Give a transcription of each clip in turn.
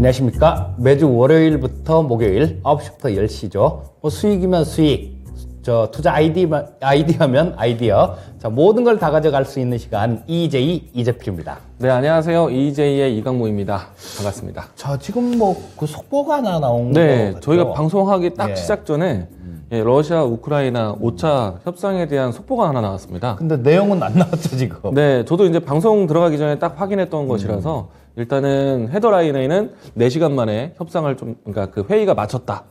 안녕하십니까. 매주 월요일부터 목요일 9시부터 10시죠. 수익이면 수익, 투자 아이디어면 아이디어. 자, 모든 걸 다 가져갈 수 있는 시간 EJ 이재필입니다. 네, 안녕하세요. EJ의 이강무입니다. 반갑습니다. 자, 지금 그 속보가 하나 나온 네, 거 저희가 같죠? 방송하기 딱 예. 시작 전에 러시아, 우크라이나 5차 협상에 대한 속보가 하나 나왔습니다. 근데 내용은 안 나왔죠, 지금. 네, 저도 이제 방송 들어가기 전에 딱 확인했던 것이라서 일단은 헤더라인에는 4시간 만에 협상을 그러니까 그 회의가 마쳤다.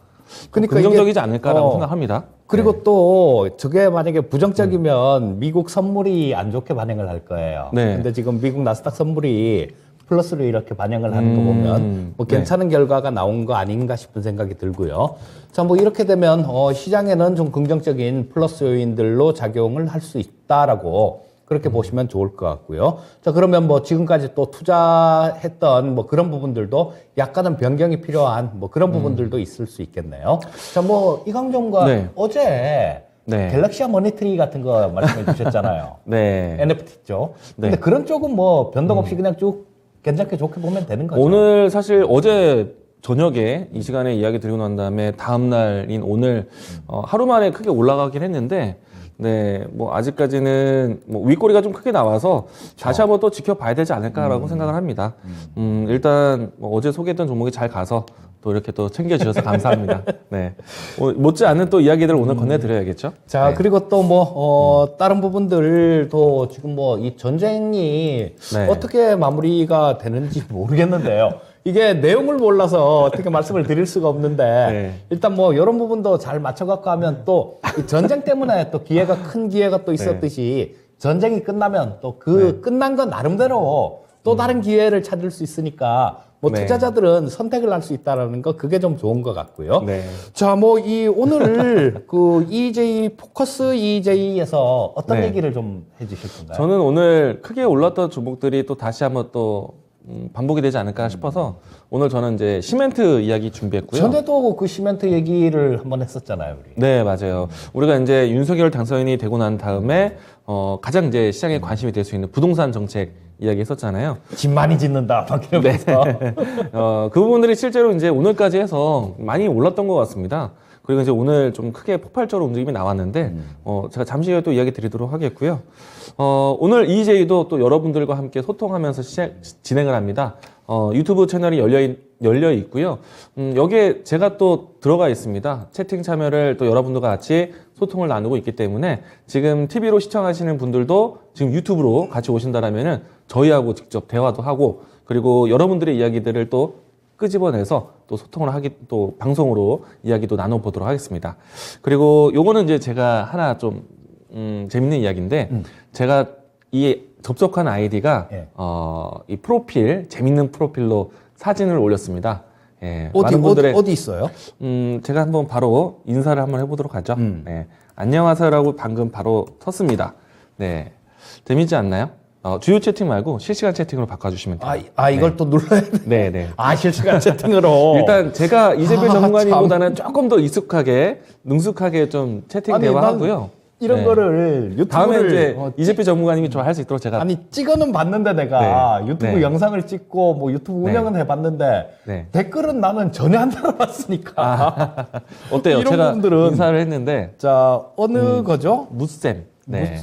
그러니까 긍정적이지 이게, 않을까라고 생각합니다. 그리고 네. 또 저게 만약에 부정적이면 미국 선물이 안 좋게 반영을 할 거예요. 네. 근데 지금 미국 나스닥 선물이 플러스로 이렇게 반영을 하는 거 보면 뭐 괜찮은 결과가 나온 거 아닌가 싶은 생각이 들고요. 자, 뭐 이렇게 되면 시장에는 좀 긍정적인 플러스 요인들로 작용을 할 수 있다라고 그렇게 보시면 좋을 것 같고요. 자, 그러면 뭐 지금까지 또 투자했던 뭐 그런 부분들도 약간은 변경이 필요한 뭐 그런 부분들도 있을 수 있겠네요. 자, 뭐 이강정과 네. 어제 네. 갤럭시아 머니트리 같은 거 말씀해 주셨잖아요. 네. NFT죠. 근데 네. 그런 쪽은 뭐 변동 없이 그냥 쭉 괜찮게 좋게 보면 되는 거죠. 오늘 사실 어제 저녁에 이 시간에 이야기 드리고 난 다음에 다음 날인 오늘 하루 만에 크게 올라가긴 했는데 네, 뭐 아직까지는 뭐 윗꼬리가 좀 크게 나와서 다시 한번 또 지켜봐야 되지 않을까라고 생각을 합니다. 일단 뭐 어제 소개했던 종목이 잘 가서 또 이렇게 또 챙겨주셔서 감사합니다. 네, 못지않은 또 이야기들을 오늘 건네드려야겠죠. 자, 네. 그리고 또 뭐, 다른 부분들도 지금 뭐 이 전쟁이 네. 어떻게 마무리가 되는지 모르겠는데요. 이게 내용을 몰라서 어떻게 말씀을 드릴 수가 없는데, 네. 일단 뭐 이런 부분도 잘 맞춰갖고 하면 또 이 전쟁 때문에 또 큰 기회가 또 있었듯이 전쟁이 끝나면 또 끝난 건 나름대로 또 다른 기회를 찾을 수 있으니까 뭐 네. 투자자들은 선택을 할 수 있다라는 거 그게 좀 좋은 것 같고요. 네. 자, 뭐 오늘 그 EJ 포커스 EJ에서 어떤 네. 얘기를 좀 해주실 건가요? 저는 오늘 크게 올랐던 종목들이 또 다시 한번 또 반복이 되지 않을까 싶어서 오늘 저는 이제 시멘트 이야기 준비했고요. 전에도 그 시멘트 얘기를 한번 했었잖아요, 우리. 네, 맞아요. 우리가 이제 윤석열 당선인이 되고 난 다음에 가장 이제 시장에 관심이 될 수 있는 부동산 정책 이야기 했었잖아요. 집 많이 짓는다, 막 이러면서. 그 부분들이 실제로 이제 오늘까지 해서 많이 올랐던 것 같습니다. 그리고 이제 오늘 좀 크게 폭발적으로 움직임이 나왔는데, 제가 잠시 후에 또 이야기 드리도록 하겠고요. 오늘 EJ도 또 여러분들과 함께 소통하면서 진행을 합니다. 유튜브 채널이 열려 있고요. 여기에 제가 또 들어가 있습니다. 채팅 참여를 또 여러분들과 같이 소통을 나누고 있기 때문에 지금 TV로 시청하시는 분들도 지금 유튜브로 같이 오신다라면은 저희하고 직접 대화도 하고 그리고 여러분들의 이야기들을 또 끄집어내서 또 소통을 또 방송으로 이야기도 나눠보도록 하겠습니다. 그리고 요거는 이제 제가 하나 좀 재밌는 이야기인데 제가 이 접속한 아이디가 예. 이 프로필 재밌는 프로필로 사진을 올렸습니다. 예, 많은 어디 있어요? 제가 한번 바로 인사를 한번 해보도록 하죠. 네, 안녕하세요라고 방금 바로 쳤습니다. 네, 재밌지 않나요? 주요 채팅 말고 실시간 채팅으로 바꿔주시면 돼요. 이걸 또 눌러야 돼. 네, 네. 실시간 채팅으로. 일단 제가 이재필 전문가님보다는 조금 더 능숙하게 좀 채팅 대화하고요. 이런 네. 거를 유튜브를 다음에 이제 이재필 전문가님이 좋아할 수 있도록 제가 찍어는 봤는데 내가 유튜브 네. 영상을 찍고 뭐 유튜브 운영은 해봤는데 네. 댓글은 나는 전혀 안 달아봤으니까 어때요? 이런 제가 분들은 인사를 했는데 자 어느 거죠? 무쌤. 네.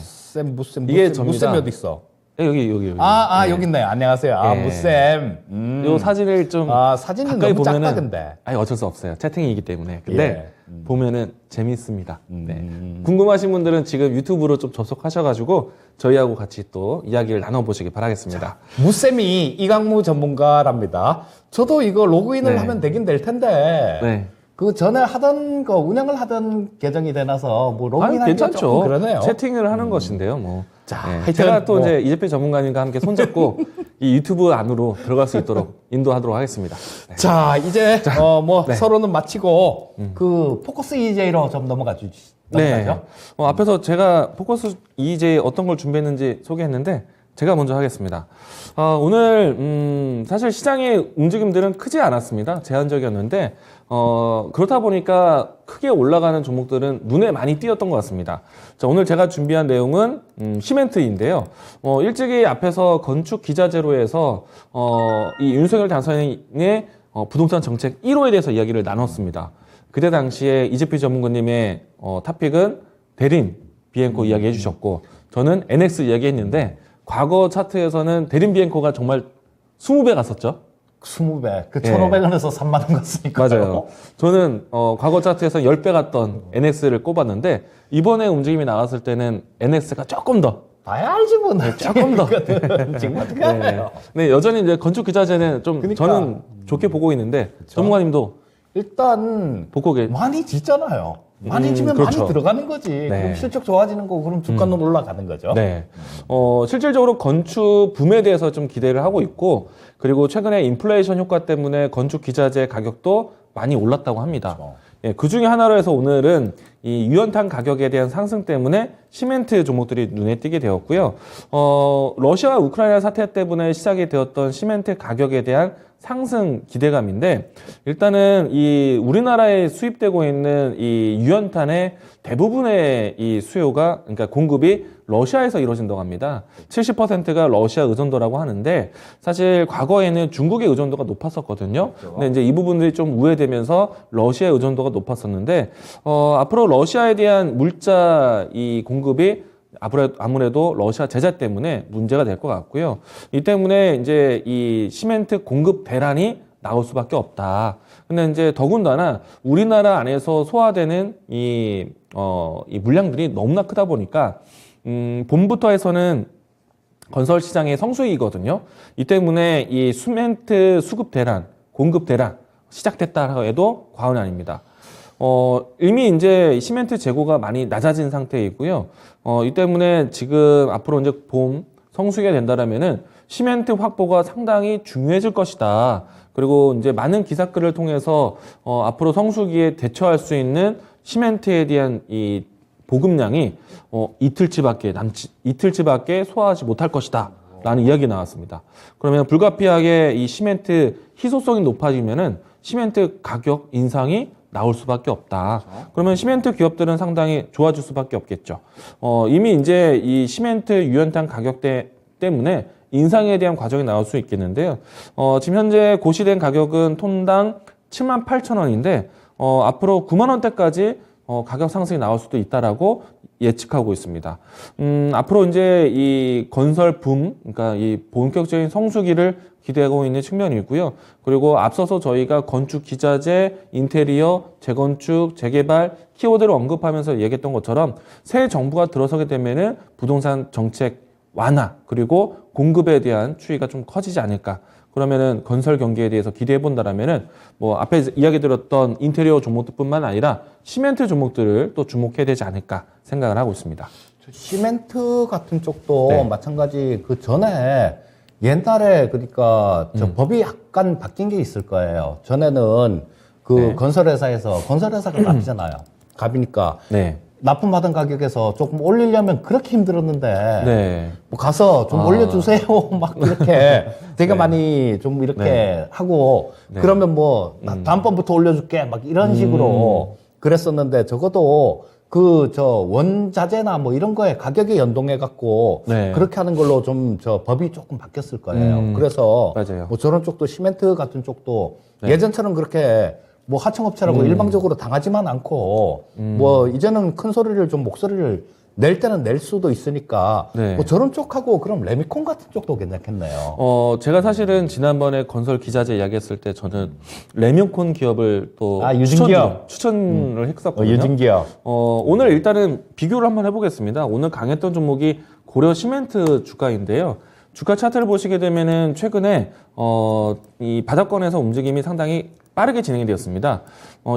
무쌤 이게 접니다. 무쌤이 어디 있어? 여기. 네. 여기 있네. 안녕하세요. 네. 무쌤. 요 사진을 좀 사진이 가까이 너무 작다 보면은 근데. 어쩔 수 없어요. 채팅이기 때문에. 근데 예. 보면은 재밌습니다. 네. 궁금하신 분들은 지금 유튜브로 좀 접속하셔가지고 저희하고 같이 또 이야기를 나눠보시기 바라겠습니다. 무쌤이 이강무 전문가랍니다. 저도 이거 로그인을 네. 하면 되긴 될 텐데. 네. 그 전에 하던 거 운영을 하던 계정이 되나서 뭐 로그인하기가 괜찮죠. 조금 그러네요. 채팅을 하는 것인데요. 뭐. 자, 네. 하여튼 제가 또 뭐. 이제 이재필 전문가님과 함께 손잡고 이 유튜브 안으로 들어갈 수 있도록 인도하도록 하겠습니다. 네. 자, 이제 네. 서로는 마치고 그 포커스 EJ로 좀 넘어가 주시. 넘어가죠. 앞에서 제가 포커스 EJ 어떤 걸 준비했는지 소개했는데 제가 먼저 하겠습니다. 오늘 사실 시장의 움직임들은 크지 않았습니다. 제한적이었는데 그렇다 보니까 크게 올라가는 종목들은 눈에 많이 띄었던 것 같습니다. 자, 오늘 제가 준비한 내용은 시멘트인데요. 일찍이 앞에서 건축 기자재로에서 이 윤석열 당선인의 부동산 정책 1호에 대해서 이야기를 나눴습니다. 그때 당시에 이재필 전문가님의 탑픽은 대림 비엔코 이야기해 주셨고 저는 NX 이야기했는데 과거 차트에서는 대림 비엔코가 정말 20배 갔었죠. 20배. 그 예. 1,500원에서 3만 원 갔으니까요. 맞아요. 저는 과거 차트에서 10배 갔던 NX를 꼽았는데 이번에 움직임이 나왔을 때는 NX가 조금 더 봐야 알지 뭐. 조금 더. 지금 어떻게 알아요? 네, 여전히 이제 건축 기자재는 좀 그러니까. 저는 좋게 보고 있는데 전문가님도 일단 보고 많이 짓잖아요. 많이 지면 그렇죠. 많이 들어가는 거지. 그럼 실적 좋아지는 거고 그럼 주가는 올라가는 거죠. 네. 실질적으로 건축 붐에 대해서 좀 기대를 하고 있고 그리고 최근에 인플레이션 효과 때문에 건축 기자재 가격도 많이 올랐다고 합니다. 그렇죠. 예, 그 중에 하나로 해서 오늘은 이 유연탄 가격에 대한 상승 때문에 시멘트 종목들이 눈에 띄게 되었고요. 러시아와 우크라이나 사태 때문에 시작이 되었던 시멘트 가격에 대한 상승 기대감인데 일단은 이 우리나라에 수입되고 있는 이 유연탄의 대부분의 이 수요가 그러니까 공급이 러시아에서 이루어진다고 합니다. 70%가 러시아 의존도라고 하는데 사실 과거에는 중국의 의존도가 높았었거든요. 근데 이제 이 부분들이 좀 우회되면서 러시아 의존도가 높았었는데 앞으로 러시아에 대한 물자 이 공급이 아무래도 러시아 제재 때문에 문제가 될 것 같고요. 이 때문에 이제 이 시멘트 공급 대란이 나올 수밖에 없다. 근데 이제 더군다나 우리나라 안에서 소화되는 이 물량들이 너무나 크다 보니까 봄부터 해서는 건설 시장의 성수기거든요. 이 때문에 이 시멘트 수급 대란, 공급 대란 시작됐다 해도 과언이 아닙니다. 이미 이제 시멘트 재고가 많이 낮아진 상태이고요. 이 때문에 지금 앞으로 이제 봄 성수기가 된다라면은 시멘트 확보가 상당히 중요해질 것이다. 그리고 이제 많은 기사글을 통해서 앞으로 성수기에 대처할 수 있는 시멘트에 대한 이 보급량이 이틀치밖에 소화하지 못할 것이다. 라는 이야기 나왔습니다. 그러면 불가피하게 이 시멘트 희소성이 높아지면은 시멘트 가격 인상이 나올 수밖에 없다. 그러면 시멘트 기업들은 상당히 좋아질 수밖에 없겠죠. 이미 이제 이 시멘트 유연탄 가격대 때문에 인상에 대한 과정이 나올 수 있겠는데요. 지금 현재 고시된 가격은 톤당 78,000원인데 앞으로 9만 원대까지 가격 상승이 나올 수도 있다라고 예측하고 있습니다. 앞으로 이제 이 건설 붐, 그러니까 이 본격적인 성수기를 기대하고 있는 측면이고요. 그리고 앞서서 저희가 건축 기자재, 인테리어, 재건축, 재개발 키워드를 언급하면서 얘기했던 것처럼 새 정부가 들어서게 되면은 부동산 정책 완화 그리고 공급에 대한 추이가 좀 커지지 않을까. 그러면은 건설 경기에 대해서 기대해 본다라면은 뭐 앞에 이야기 드렸던 인테리어 종목들뿐만 아니라 시멘트 종목들을 또 주목해야 되지 않을까 생각을 하고 있습니다. 시멘트 같은 쪽도 네. 마찬가지 그 전에 옛날에 그러니까 저 법이 약간 바뀐 게 있을 거예요. 전에는 그 네. 건설회사가 값이잖아요. 값이니까 네. 납품받은 가격에서 조금 올리려면 그렇게 힘들었는데 네. 뭐 가서 좀 올려주세요 막 이렇게 되게 네. 많이 좀 이렇게 네. 하고 네. 그러면 뭐 다음번부터 올려줄게 막 이런 식으로 그랬었는데 적어도 그 저 원자재나 뭐 이런 거에 가격에 연동해 갖고 네. 그렇게 하는 걸로 좀 저 법이 조금 바뀌었을 거예요. 그래서 맞아요. 뭐 저런 쪽도 시멘트 같은 쪽도 네. 예전처럼 그렇게 뭐 하청업체라고 일방적으로 당하지만 않고 뭐 이제는 큰 소리를 좀 목소리를 낼 때는 낼 수도 있으니까 네. 뭐 저런 쪽하고 그럼 레미콘 같은 쪽도 괜찮겠네요. 제가 사실은 지난번에 건설 기자재 이야기했을 때 저는 레미콘 기업을 또 유진기업. 추천을 했었거든요. 유진기업. 오늘 일단은 비교를 한번 해보겠습니다. 오늘 강했던 종목이 고려 시멘트 주가인데요. 주가 차트를 보시게 되면은 최근에 이 바닥권에서 움직임이 상당히 빠르게 진행이 되었습니다.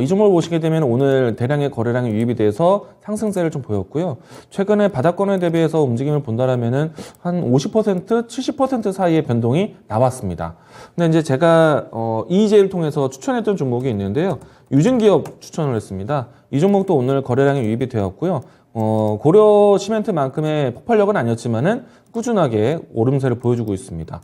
이 종목을 보시게 되면 오늘 대량의 거래량이 유입이 돼서 상승세를 좀 보였고요. 최근에 바닥권에 대비해서 움직임을 본다라면은 한 50%, 70% 사이의 변동이 나왔습니다. 근데 이제 제가 EJ를 통해서 추천했던 종목이 있는데요. 유진기업 추천을 했습니다. 이 종목도 오늘 거래량이 유입이 되었고요. 고려 시멘트만큼의 폭발력은 아니었지만은 꾸준하게 오름세를 보여주고 있습니다.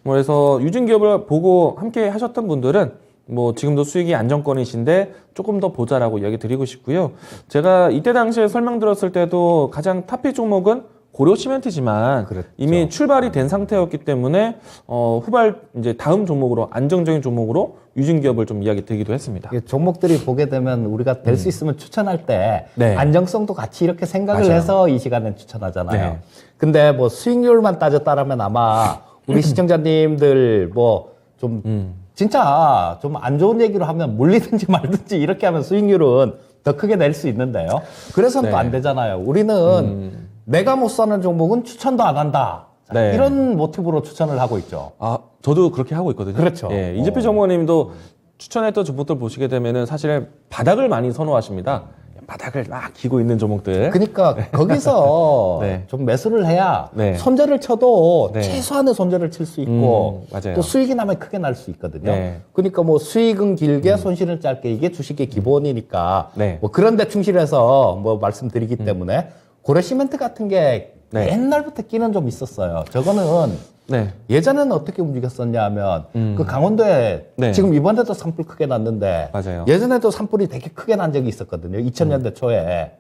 그래서 유진기업을 보고 함께 하셨던 분들은 뭐 지금도 수익이 안정권이신데 조금 더 보자라고 이야기 드리고 싶고요. 제가 이때 당시에 설명드렸을 때도 가장 탑픽 종목은 고려 시멘트지만 그렇죠. 이미 출발이 된 상태였기 때문에 후발 이제 다음 종목으로 안정적인 종목으로 유진기업을 좀 이야기 드리기도 했습니다. 이게 종목들이 보게 되면 우리가 될 수 있으면 추천할 때 네. 안정성도 같이 이렇게 생각을 맞아요. 해서 이 시간에 추천하잖아요. 네. 근데 뭐 수익률만 따졌다라면 아마 우리 시청자님들 뭐 좀 진짜 좀 안 좋은 얘기로 하면 물리든지 말든지 이렇게 하면 수익률은 더 크게 낼 수 있는데요. 그래서는 네. 또 안 되잖아요. 우리는 내가 못 사는 종목은 추천도 안 한다. 자, 네. 이런 모티브로 추천을 하고 있죠. 아, 저도 그렇게 하고 있거든요. 그렇죠. 예, 이재필 전무님도 추천했던 종목들 보시게 되면은 사실 바닥을 많이 선호하십니다. 바닥을 막 기고 있는 종목들. 그러니까 거기서 네. 좀 매수를 해야 네. 손절을 쳐도 네. 최소한의 손절을 칠 수 있고 맞아요. 또 수익이 나면 크게 날 수 있거든요. 네. 그러니까 뭐 수익은 길게 손실은 짧게 이게 주식의 기본이니까 네. 뭐 그런 데 충실해서 뭐 말씀드리기 때문에 고려 시멘트 같은 게 네. 옛날부터 끼는 좀 있었어요. 저거는 네. 예전에는 어떻게 움직였었냐 하면 그 강원도에 네. 지금 이번에도 산불 크게 났는데 맞아요. 예전에도 산불이 되게 크게 난 적이 있었거든요. 2000년대 초에.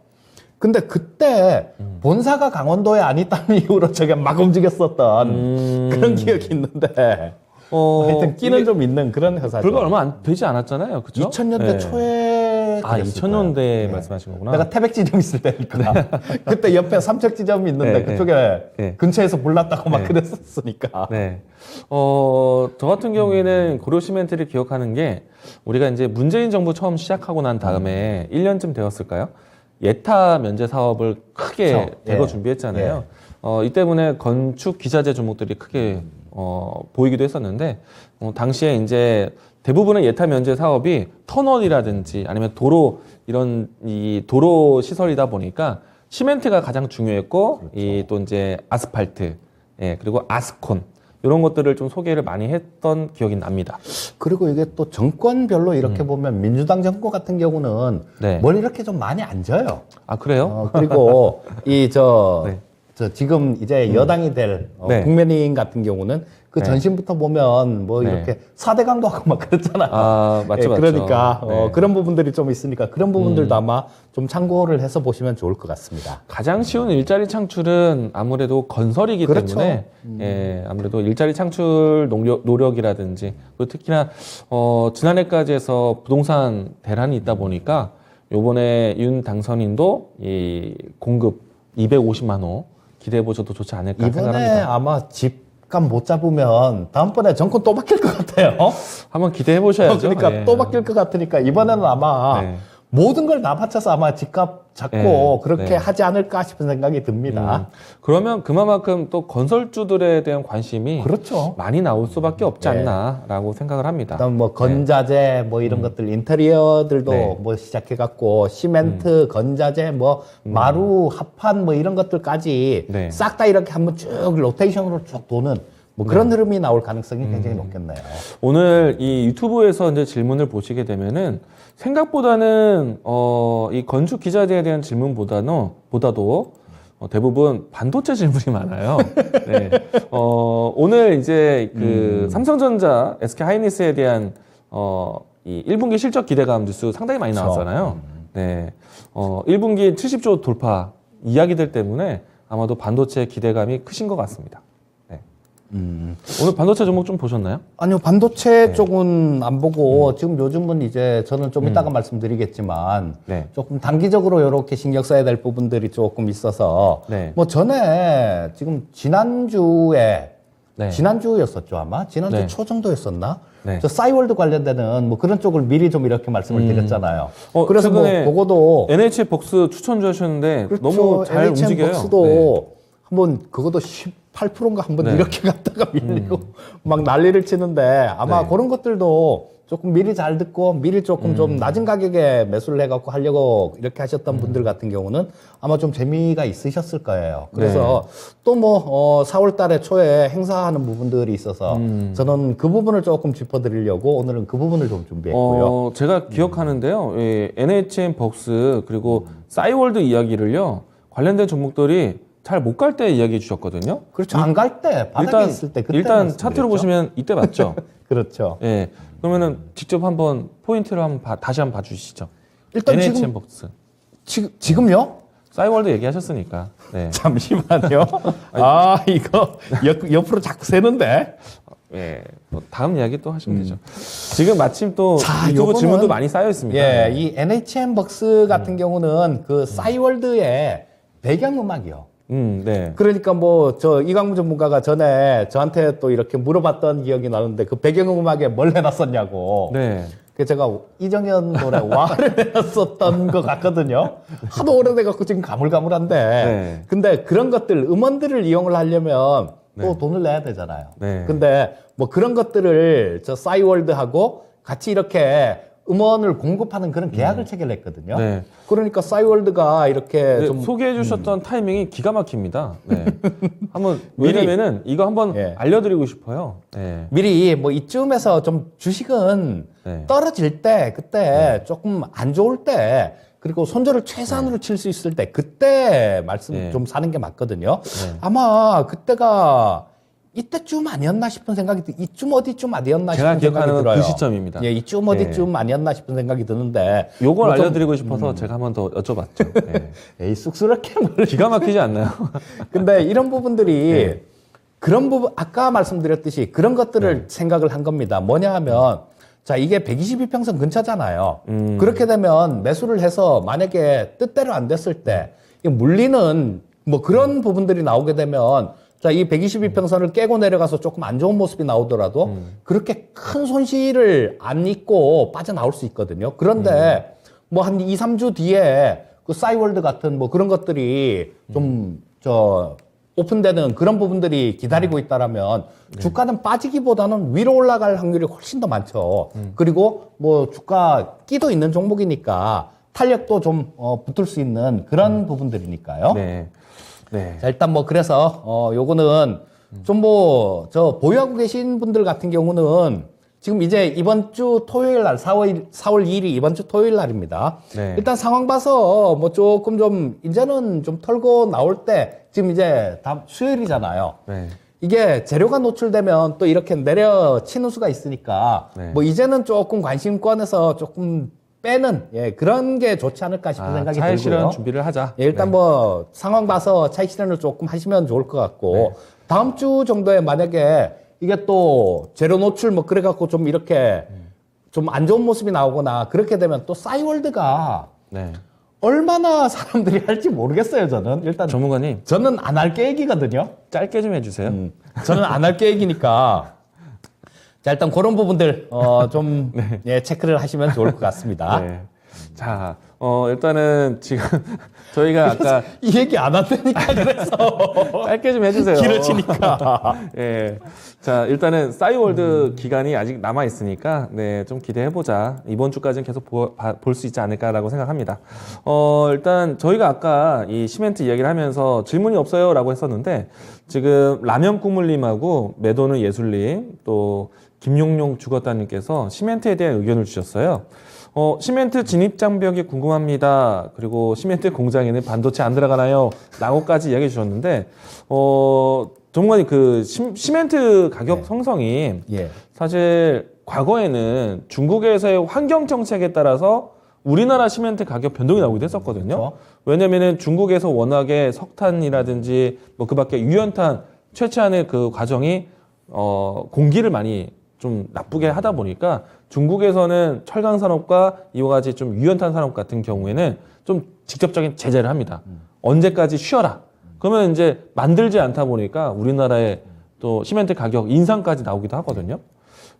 근데 그때 본사가 강원도에 안 있다는 이유로 저게 막 움직였었던 그런 기억이 있는데 하여튼 끼는 이게 좀 있는 그런 회사죠. 불과 얼마 안 되지 않았잖아요. 그죠? 2000년대 네. 초에 아, 그랬을 2000년대 거예요. 말씀하신 거구나. 내가 태백지점 있을 때니까. 그때 옆에 삼척지점이 있는데 네, 그쪽에 네. 근처에서 불났다고 막 네. 그랬었으니까. 네. 저 같은 경우에는 고려 시멘트를 기억하는 게 우리가 이제 문재인 정부 처음 시작하고 난 다음에 1년쯤 되었을까요? 예타 면제 사업을 크게 그렇죠. 대거 예. 준비했잖아요. 이 때문에 건축 기자재 종목들이 크게 보이기도 했었는데 당시에 이제 대부분의 예타 면제 사업이 터널이라든지 아니면 도로 이런 이 도로 시설이다 보니까 시멘트가 가장 중요했고 이 또 이제 아스팔트 그리고 아스콘 이런 것들을 좀 소개를 많이 했던 기억이 납니다. 그리고 이게 또 정권별로 이렇게 보면 민주당 정권 같은 경우는 네. 뭘 이렇게 좀 많이 안 져요. 아 그래요? 그리고 이 네. 저 지금 이제 여당이 될 네. 국민의힘 같은 경우는 그 네. 전신부터 보면 뭐 네. 이렇게 4대 강도 하고 막 그랬잖아요. 아 맞죠, 맞죠. 그러니까 네. 그런 부분들이 좀 있으니까 그런 부분들도 아마 좀 참고를 해서 보시면 좋을 것 같습니다. 가장 쉬운 일자리 창출은 아무래도 건설이기 그렇죠. 때문에 아무래도 일자리 창출 노력이라든지 그리고 특히나 지난해까지 해서 부동산 대란이 있다 보니까 요번에 윤 당선인도 이 공급 250만 호 기대해 보셔도 좋지 않을까 이번에 생각합니다. 아마 집값 못 잡으면 다음번에 정권 또 바뀔 것 같아요. 한번 기대해 보셔야죠. 그러니까 예. 또 바뀔 것 같으니까 이번에는 아마 네. 모든 걸 다 바쳐서 아마 집값 잡고 네. 그렇게 네. 하지 않을까 싶은 생각이 듭니다. 그러면 그만큼 또 건설주들에 대한 관심이 그렇죠. 많이 나올 수밖에 없지 네. 않나라고 생각을 합니다. 그다음 뭐 건자재 뭐 이런 것들 인테리어들도 네. 뭐 시작해갖고 시멘트, 건자재, 뭐 마루, 합판 뭐 이런 것들까지 네. 싹 다 이렇게 한번 쭉 로테이션으로 쭉 도는 뭐 그런 흐름이 나올 가능성이 굉장히 높겠네요. 오늘 이 유튜브에서 이제 질문을 보시게 되면은 생각보다는 이 건축 기자재에 대한 질문보다도 대부분 반도체 질문이 많아요. 네. 오늘 이제 그 삼성전자, SK 하이닉스에 대한 이 1분기 실적 기대감 뉴스 상당히 많이 그렇죠. 나왔잖아요. 네. 1분기 70조 돌파 이야기들 때문에 아마도 반도체 기대감이 크신 것 같습니다. 네. 오늘 반도체 종목 좀 보셨나요? 아니요, 반도체 쪽은 안 보고 지금 요즘은 이제 저는 좀 이따가 말씀드리겠지만 네. 조금 단기적으로 이렇게 신경 써야 될 부분들이 조금 있어서 네. 뭐 전에 지금 지난주에 네. 지난주였었죠 아마 지난주 네. 초 정도였었나? 네. 저 싸이월드 관련되는 뭐 그런 쪽을 미리 좀 이렇게 말씀을 드렸잖아요. 어, 그래서 뭐 최근에 그거도 NH 복스 추천주 하셨는데 그렇죠. 너무 잘 NHN 움직여요. 복스도 네. 한번 그것도 18%인가 한번 네. 이렇게 갔다가 밀리고 막 난리를 치는데 아마 네. 그런 것들도 조금 미리 잘 듣고 미리 조금 좀 낮은 가격에 매수를 해갖고 하려고 이렇게 하셨던 분들 같은 경우는 아마 좀 재미가 있으셨을 거예요. 그래서 또 뭐 4월 달에 초에 행사하는 부분들이 있어서 저는 그 부분을 조금 짚어드리려고 오늘은 그 부분을 좀 준비했고요. 제가 기억하는데요. 예, NHN 복스 그리고 싸이월드 이야기를요. 관련된 종목들이 잘 못 갈 때 이야기해 주셨거든요. 그렇죠. 안 갈 때 바닥에 있을 때 그때 일단 말씀드렸죠. 차트로 보시면 이때 맞죠? 그렇죠. 예. 그러면은 직접 한번 포인트를 다시 한번 봐주시죠. 일단 NHN 지금 복스. 지금요? 싸이월드 얘기하셨으니까. 네. 잠시만요. 아, 이거 옆으로 자꾸 새는데. 예, 뭐 다음 이야기 또 하시면 되죠. 지금 마침 또 자, 유튜브 요거는- 질문도 많이 쌓여 있습니다. 예, 이 NHN 벅스 같은 경우는 그 싸이월드의 배경음악이요. 네. 그러니까 뭐 저 이강무 전문가가 전에 저한테 또 이렇게 물어봤던 기억이 나는데 그 배경음악에 뭘 해놨었냐고. 네. 그 제가 이정현 노래 와를 해놨었던 것 같거든요. 하도 오래돼갖고 지금 가물가물한데. 네. 근데 그런 것들 음원들을 이용을 하려면 또 돈을 내야 되잖아요. 네. 근데 뭐 그런 것들을 저 싸이월드하고 같이 이렇게 음원을 공급하는 그런 계약을 체결했거든요. 네. 그러니까 싸이월드가 이렇게 네, 좀 소개해 주셨던 타이밍이 기가 막힙니다. 네. 한번 왜냐면은 이거 한번 예. 알려드리고 싶어요. 네. 미리 뭐 이쯤에서 좀 주식은 네. 떨어질 때 그때 조금 안 좋을 때 그리고 손절을 최소한으로 칠 수 있을 때 그때 말씀 네. 좀 사는 게 맞거든요. 네. 아마 그때가 이때쯤 아니었나 싶은 생각이 이쯤 어디쯤 아니었나 제가 싶은 생각이 기억하는 들어요. 그 시점입니다. 예, 이쯤 어디쯤 아니었나 싶은 생각이 드는데 요걸 뭐 좀- 알려드리고 싶어서 제가 한번 더 여쭤봤죠. 네. 에이 쑥스럽게 뭘 기가 막히지 않나요? 근데 이런 부분들이 네. 그런 부분 아까 말씀드렸듯이 그런 것들을 생각을 한 겁니다. 뭐냐 하면 자 이게 122평선 근처잖아요. 그렇게 되면 매수를 해서 만약에 뜻대로 안 됐을 때 이 물리는 뭐 그런 부분들이 나오게 되면 자 이 122평선을 깨고 내려가서 조금 안 좋은 모습이 나오더라도 그렇게 큰 손실을 안 입고 빠져나올 수 있거든요. 그런데 뭐 한 2, 3주 뒤에 그 싸이월드 같은 뭐 그런 것들이 좀 오픈되는 그런 부분들이 기다리고 있다라면 주가는 빠지기보다는 위로 올라갈 확률이 훨씬 더 많죠. 그리고 뭐 주가 끼도 있는 종목이니까 탄력도 좀 붙을 수 있는 그런 부분들이니까요. 네. 네. 자, 일단 뭐 그래서 요거는 좀 뭐 저 보유하고 계신 분들 같은 경우는 지금 이제 이번 주 토요일 날 4월 2일이 이번 주 토요일 날입니다. 네. 일단 상황 봐서 뭐 조금 좀 이제는 좀 털고 나올 때 지금 이제 다음 수요일이잖아요. 네. 이게 재료가 노출되면 또 이렇게 내려치는 수가 있으니까 네. 뭐 이제는 조금 관심권에서 조금 빼는 예, 그런 게 좋지 않을까 싶은 생각이 차익 들고요. 실현 준비를 하자. 예, 일단 네. 뭐 상황 봐서 차익 실현을 조금 하시면 좋을 것 같고 다음 주 정도에 만약에 이게 또 재료 노출 뭐 그래갖고 좀 이렇게 좀 안 좋은 모습이 나오거나 그렇게 되면 또 싸이월드가 네. 얼마나 사람들이 할지 모르겠어요. 저는 일단 전문가님 저는 안 할 계획이거든요. 짧게 좀 해주세요. 저는 안 할 계획이니까 자 일단 그런 부분들 좀 예, 체크를 하시면 좋을 것 같습니다. 네. 자, 일단은 지금 저희가 아까 이 얘기 안 한다니까 그래서 짧게 좀 해주세요. 길어지니까. 예. 자, 일단은 싸이월드 기간이 아직 남아 있으니까 네, 좀 기대해 보자. 이번 주까지는 계속 볼 수 있지 않을까라고 생각합니다. 일단 저희가 아까 이 시멘트 이야기를 하면서 질문이 없어요라고 했었는데 지금 라면 꾸물님하고 매도는 예술님 또 김용용 죽었다님께서 시멘트에 대한 의견을 주셨어요. 시멘트 진입 장벽이 궁금합니다. 그리고 시멘트 공장에는 반도체 안 들어가나요? 라고까지 이야기해 주셨는데, 전문가님 그 시멘트 가격 성성이 예. 사실 과거에는 중국에서의 환경 정책에 따라서 우리나라 시멘트 가격 변동이 나오기도 했었거든요. 그렇죠. 왜냐면은 중국에서 워낙에 석탄이라든지 뭐 그 밖에 유연탄 채취하는 그 과정이 공기를 많이 좀 나쁘게 하다 보니까 중국에서는 철강 산업과 이와 같이 좀 유연탄 산업 같은 경우에는 좀 직접적인 제재를 합니다. 언제까지 쉬어라. 그러면 이제 만들지 않다 보니까 우리나라의 또 시멘트 가격 인상까지 나오기도 하거든요.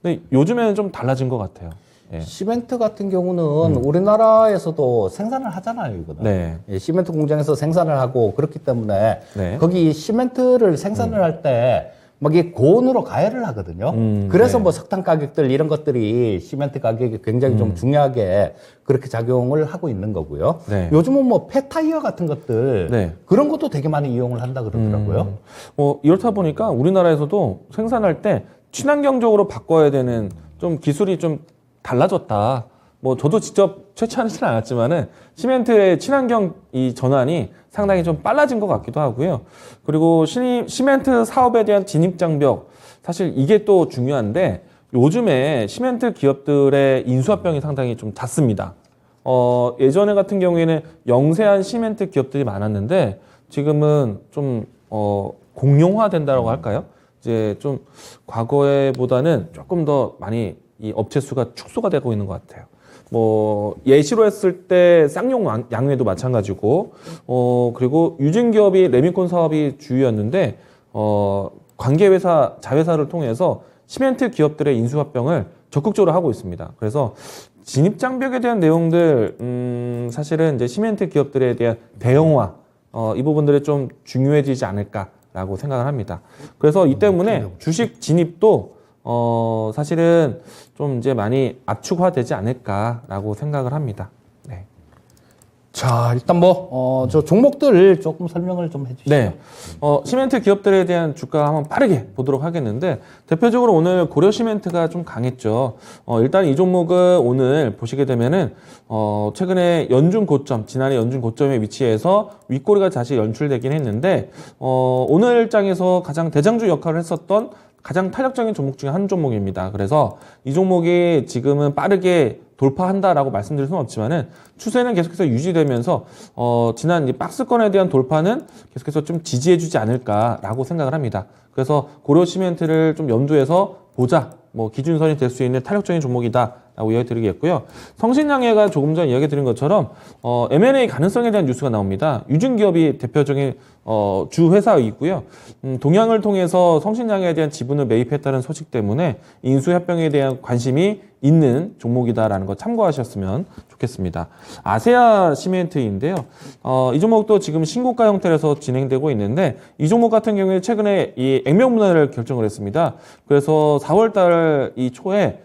근데 요즘에는 좀 달라진 것 같아요. 예. 시멘트 같은 경우는 우리나라에서도 생산을 하잖아요, 이거는. 네. 예, 시멘트 공장에서 생산을 하고 그렇기 때문에 네. 거기 시멘트를 생산을 할 때 막 이게 고온으로 가열을 하거든요. 그래서 네. 뭐 석탄 가격들 이런 것들이 시멘트 가격이 굉장히 좀 중요하게 그렇게 작용을 하고 있는 거고요. 네. 요즘은 뭐 폐타이어 같은 것들 네. 그런 것도 되게 많이 이용을 한다 그러더라고요. 이렇다 보니까 우리나라에서도 생산할 때 친환경적으로 바꿔야 되는 좀 기술이 좀 달라졌다. 뭐 저도 직접 채취하지는 않았지만은 시멘트의 친환경 이 전환이 상당히 좀 빨라진 것 같기도 하고요. 그리고 시멘트 사업에 대한 진입 장벽 사실 이게 또 중요한데 요즘에 시멘트 기업들의 인수합병이 상당히 좀 잦습니다. 예전에 같은 경우에는 영세한 시멘트 기업들이 많았는데 지금은 좀 공룡화된다라고 할까요? 이제 좀 과거에보다는 조금 더 많이 이 업체 수가 축소가 되고 있는 것 같아요. 뭐 예시로 했을 때 쌍용 양회도 마찬가지고 그리고 유진기업이 레미콘 사업이 주요였는데 관계회사 자회사를 통해서 시멘트 기업들의 인수합병을 적극적으로 하고 있습니다. 그래서 진입장벽에 대한 내용들 사실은 이제 시멘트 기업들에 대한 대형화 이 부분들이 좀 중요해지지 않을까라고 생각을 합니다. 그래서 이 때문에 주식 진입도 사실은 좀 이제 많이 압축화되지 않을까라고 생각을 합니다. 네. 자, 일단 저 종목들 조금 설명을 좀 해주시죠. 네. 시멘트 기업들에 대한 주가 한번 빠르게 보도록 하겠는데, 대표적으로 오늘 고려시멘트가 좀 강했죠. 일단 이 종목은 오늘 보시게 되면은, 최근에 연중 고점, 지난해 연중 고점에 위치해서 윗꼬리가 다시 연출되긴 했는데, 오늘 장에서 가장 대장주 역할을 했었던 가장 탄력적인 종목 중에 한 종목입니다. 그래서 이 종목이 지금은 빠르게 돌파한다라고 말씀드릴 수는 없지만은 추세는 계속해서 유지되면서 지난 이 박스권에 대한 돌파는 계속해서 좀 지지해주지 않을까라고 생각을 합니다. 그래서 고려시멘트를 좀 염두에서 보자. 뭐 기준선이 될 수 있는 탄력적인 종목이다라고 이야기 드리겠고요. 성신양해가 조금 전 이야기 드린 것처럼 M&A 가능성에 대한 뉴스가 나옵니다. 유진기업이 대표적인 주 회사이고요. 동양을 통해서 성신양해에 대한 지분을 매입했다는 소식 때문에 인수합병에 대한 관심이 있는 종목이다라는 거 참고하셨으면 좋겠습니다. 아세아 시멘트인데요. 이 종목도 지금 신고가 형태에서 진행되고 있는데 이 종목 같은 경우에 최근에 이 액면분할을 결정을 했습니다. 그래서 4월달 이 초에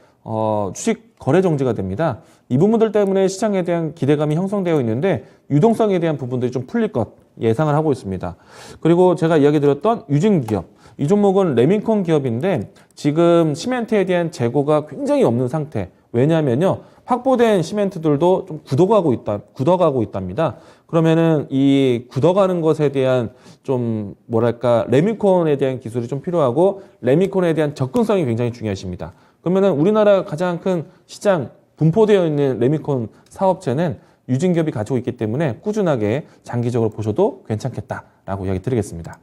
주식 거래 정지가 됩니다. 이 부분들 때문에 시장에 대한 기대감이 형성되어 있는데 유동성에 대한 부분들이 좀 풀릴 것 예상을 하고 있습니다. 그리고 제가 이야기 드렸던 유진기업. 이 종목은 레미콘 기업인데 지금 시멘트에 대한 재고가 굉장히 없는 상태. 왜냐하면요. 확보된 시멘트들도 좀 굳어가고 있답니다. 그러면은 이 굳어가는 것에 대한 좀 뭐랄까 레미콘에 대한 기술이 좀 필요하고 레미콘에 대한 접근성이 굉장히 중요하십니다. 그러면은 우리나라 가장 큰 시장 분포되어 있는 레미콘 사업체는 유진기업이 가지고 있기 때문에 꾸준하게 장기적으로 보셔도 괜찮겠다라고 이야기 드리겠습니다.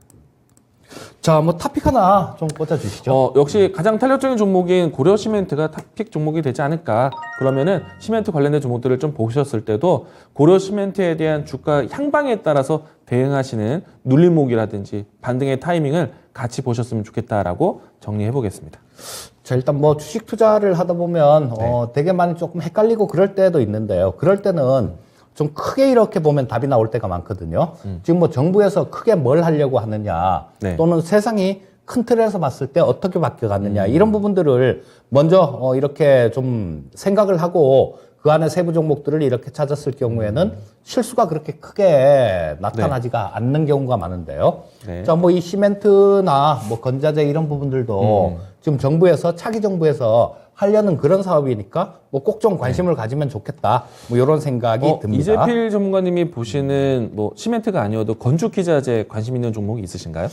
자, 탑픽 하나 좀 꽂아주시죠. 역시 가장 탄력적인 종목인 고려시멘트가 탑픽 종목이 되지 않을까. 그러면은 시멘트 관련된 종목들을 좀 보셨을 때도 고려시멘트에 대한 주가 향방에 따라서 대응하시는 눌림목이라든지 반등의 타이밍을 같이 보셨으면 좋겠다라고 정리해 보겠습니다. 자, 일단 주식 투자를 하다 보면 되게 많이 조금 헷갈리고 그럴 때도 있는데요. 그럴 때는 좀 크게 이렇게 보면 답이 나올 때가 많거든요. 지금 정부에서 크게 뭘 하려고 하느냐, 네. 또는 세상이 큰 틀에서 봤을 때 어떻게 바뀌어갔느냐, 이런 부분들을 먼저 이렇게 좀 생각을 하고 그 안에 세부 종목들을 이렇게 찾았을 경우에는 실수가 그렇게 크게 나타나지가 않는 경우가 많은데요. 네. 자, 이 시멘트나 건자재 이런 부분들도 지금 정부에서, 차기 정부에서 하려는 그런 사업이니까 꼭 좀 관심을 가지면 좋겠다. 이런 생각이 듭니다. 이재필 전문가님이 보시는 시멘트가 아니어도 건축기자재 관심 있는 종목이 있으신가요?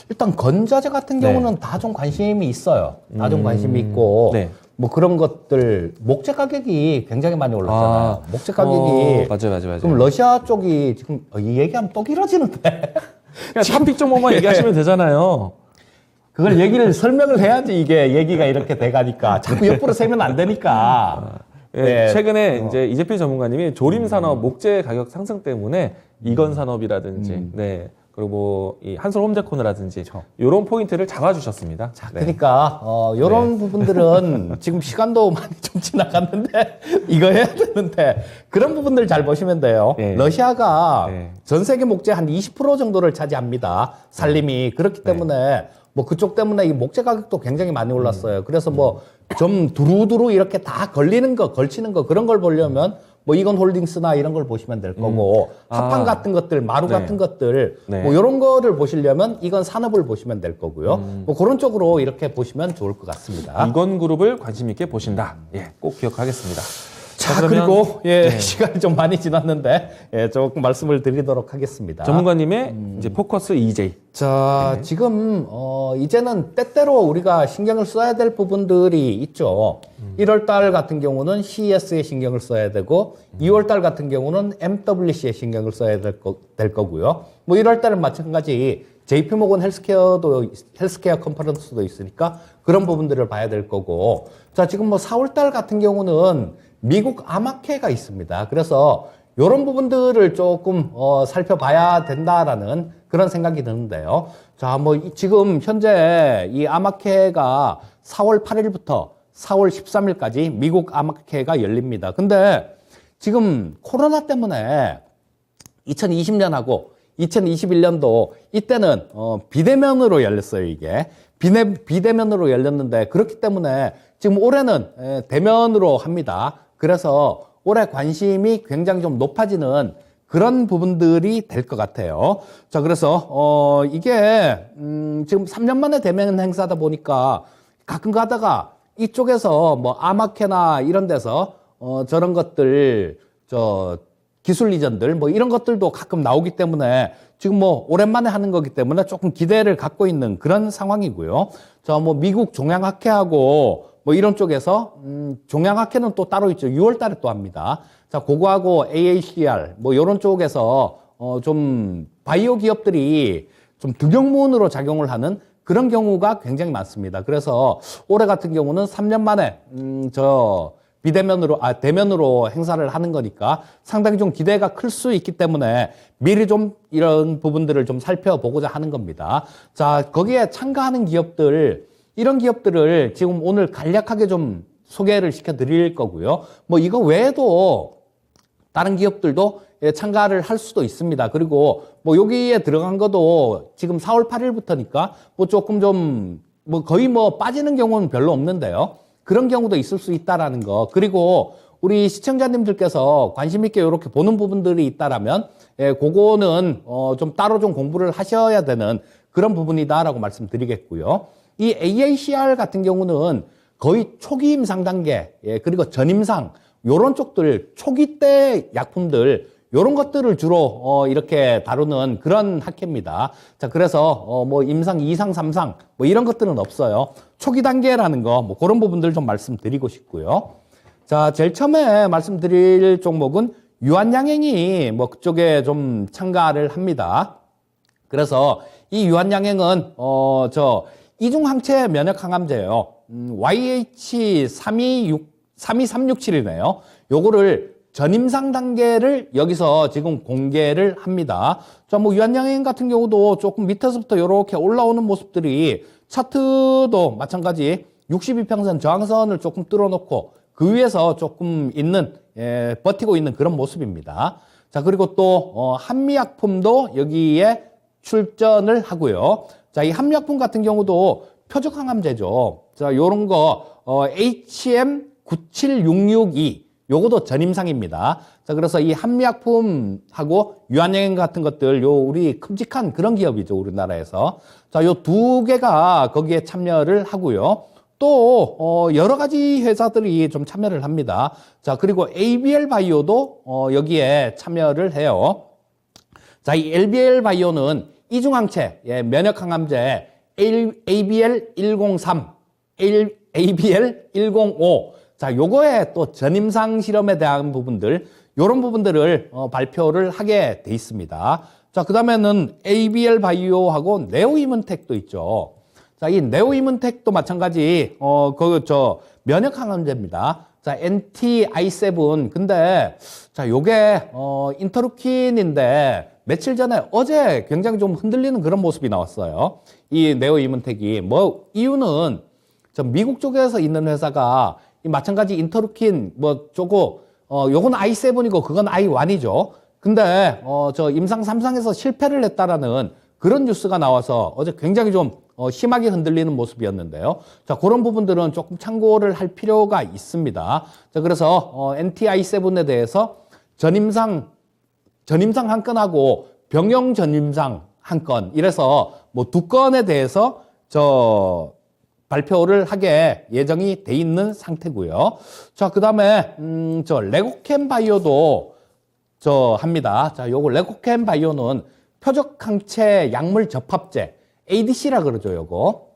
일단 건자재 같은 경우는 다 좀 관심이 있어요. 다 좀 관심이 있고 네. 그런 것들 목재 가격이 굉장히 많이 올랐잖아요. 목재 가격이 맞아요. 그럼 러시아 쪽이 지금 이 얘기하면 또 길어지는데 그냥 탑픽 종목만 얘기하시면 되잖아요. 그걸 얘기를 설명을 해야지 이게 얘기가 이렇게 돼가니까 자꾸 옆으로 세면 안 되니까. 네. 최근에 이제 이재필 전문가님이 조림 산업 목재 가격 상승 때문에 이건 산업이라든지 그리고 이 한솔 홈데코너라든지 이런 포인트를 잡아주셨습니다. 자, 그러니까 이런 부분들은 지금 시간도 많이 좀 지나갔는데 이거 해야 되는데 그런 부분들 잘 보시면 돼요. 러시아가 전 세계 목재 한 20% 정도를 차지합니다. 산림이. 그렇기 때문에 그쪽 때문에 이 목재 가격도 굉장히 많이 올랐어요. 그래서 좀 두루두루 이렇게 다 걸치는 거 그런 걸 보려면 이건 홀딩스나 이런 걸 보시면 될 거고 합판 같은 것들, 마루 같은 것들 이런 거를 보시려면 이건 산업을 보시면 될 거고요. 그런 쪽으로 이렇게 보시면 좋을 것 같습니다. 이건 그룹을 관심 있게 보신다. 꼭 기억하겠습니다. 자, 그리고 시간이 좀 많이 지났는데 조금 말씀을 드리도록 하겠습니다. 전문가님의 이제 포커스 EJ. 자, 지금 이제는 때때로 우리가 신경을 써야 될 부분들이 있죠. 1월 달 같은 경우는 CES에 신경을 써야 되고 2월 달 같은 경우는 MWC에 신경을 써야 될 거고요. 뭐 1월 달은 마찬가지 JP 모건 헬스케어 컨퍼런스도 있으니까 그런 부분들을 봐야 될 거고. 자, 지금 뭐 4월 달 같은 경우는 미국 아마케가 있습니다. 그래서 이런 부분들을 조금 살펴봐야 된다라는 그런 생각이 드는데요. 자, 뭐 지금 현재 이 아마케가 4월 8일부터 4월 13일까지 미국 아마케가 열립니다. 근데 지금 코로나 때문에 2020년하고 2021년도 이때는 비대면으로 열렸어요. 이게 비대면으로 열렸는데 그렇기 때문에 지금 올해는 대면으로 합니다. 그래서 올해 관심이 굉장히 좀 높아지는 그런 부분들이 될 것 같아요. 자, 그래서 이게 지금 3년 만에 대면 행사다 보니까 가끔 가다가 이쪽에서 뭐 아마케나 이런 데서 저런 것들 기술 이전들 뭐 이런 것들도 가끔 나오기 때문에 지금 뭐 오랜만에 하는 거기 때문에 조금 기대를 갖고 있는 그런 상황이고요. 저 뭐 미국 종양학회하고 뭐 이런 쪽에서 종양학회는 또 따로 있죠. 6월 달에 또 합니다. 자, 그거하고 AACR 뭐 이런 쪽에서 좀 바이오 기업들이 좀 등용문으로 작용을 하는 그런 경우가 굉장히 많습니다. 그래서 올해 같은 경우는 3년 만에 대면으로 행사를 하는 거니까 상당히 좀 기대가 클 수 있기 때문에 미리 좀 이런 부분들을 좀 살펴보고자 하는 겁니다. 자, 거기에 참가하는 기업들, 이런 기업들을 지금 오늘 간략하게 좀 소개를 시켜 드릴 거고요. 뭐 이거 외에도 다른 기업들도 참가를 할 수도 있습니다. 그리고 뭐 여기에 들어간 것도 지금 4월 8일부터니까 뭐 조금 좀 뭐 거의 뭐 빠지는 경우는 별로 없는데요. 그런 경우도 있을 수 있다라는 거. 그리고 우리 시청자님들께서 관심 있게 이렇게 보는 부분들이 있다라면 그거는 좀 따로 좀 공부를 하셔야 되는 그런 부분이다라고 말씀드리겠고요. 이 AACR 같은 경우는 거의 초기 임상 단계, 그리고 전임상 요런 쪽들 초기 때 약품들 요런 것들을 주로 이렇게 다루는 그런 학회입니다. 자, 그래서 뭐 임상 2상, 3상 뭐 이런 것들은 없어요. 초기 단계라는 거 뭐 그런 부분들 좀 말씀드리고 싶고요. 자, 제일 처음에 말씀드릴 종목은 유한양행이 뭐 그쪽에 좀 참가를 합니다. 그래서 이 유한양행은 이중항체 면역항암제예요. YH32367이네요. 요거를 전임상 단계를 여기서 지금 공개를 합니다. 자, 뭐 유한양행 같은 경우도 조금 밑에서부터 이렇게 올라오는 모습들이 차트도 마찬가지 62평선 저항선을 조금 뚫어놓고 그 위에서 조금 버티고 있는 그런 모습입니다. 자, 그리고 또 한미약품도 여기에 출전을 하고요. 자, 이 한미약품 같은 경우도 표적항암제죠. 자, 요런 거 HM97662 요것도 전임상입니다. 자, 그래서 이 한미약품하고 유한양행 같은 것들, 우리 큼직한 그런 기업이죠, 우리나라에서. 자, 요 두 개가 거기에 참여를 하고요. 또, 여러 가지 회사들이 좀 참여를 합니다. 자, 그리고 ABL 바이오도, 여기에 참여를 해요. 자, 이 LBL 바이오는 이중항체, 면역항암제, ABL103, ABL105, 자, 요거에 또 전임상 실험에 대한 부분들, 요런 부분들을 발표를 하게 돼 있습니다. 자, 그 다음에는 ABL 바이오하고 네오이문텍도 있죠. 자, 이 네오이문텍도 마찬가지, 면역 항암제입니다. 자, NTI7. 근데, 자, 요게, 인터루킨인데, 며칠 전에 어제 굉장히 좀 흔들리는 그런 모습이 나왔어요. 이 네오이문텍이. 뭐, 이유는, 미국 쪽에서 있는 회사가, 마찬가지 인터루킨, 요건 I7이고, 그건 I1이죠. 근데, 임상 3상에서 실패를 했다라는 그런 뉴스가 나와서 어제 굉장히 좀 심하게 흔들리는 모습이었는데요. 자, 그런 부분들은 조금 참고를 할 필요가 있습니다. 자, 그래서 NTI7에 대해서 전임상 한 건하고 병영 전임상 한 건, 이래서 뭐 두 건에 대해서 발표를 하게 예정이 돼 있는 상태고요. 자, 그다음에 저 레고캠 바이오도 합니다. 자, 요거 레고캠 바이오는 표적 항체 약물 접합제 ADC라 그러죠, 요거.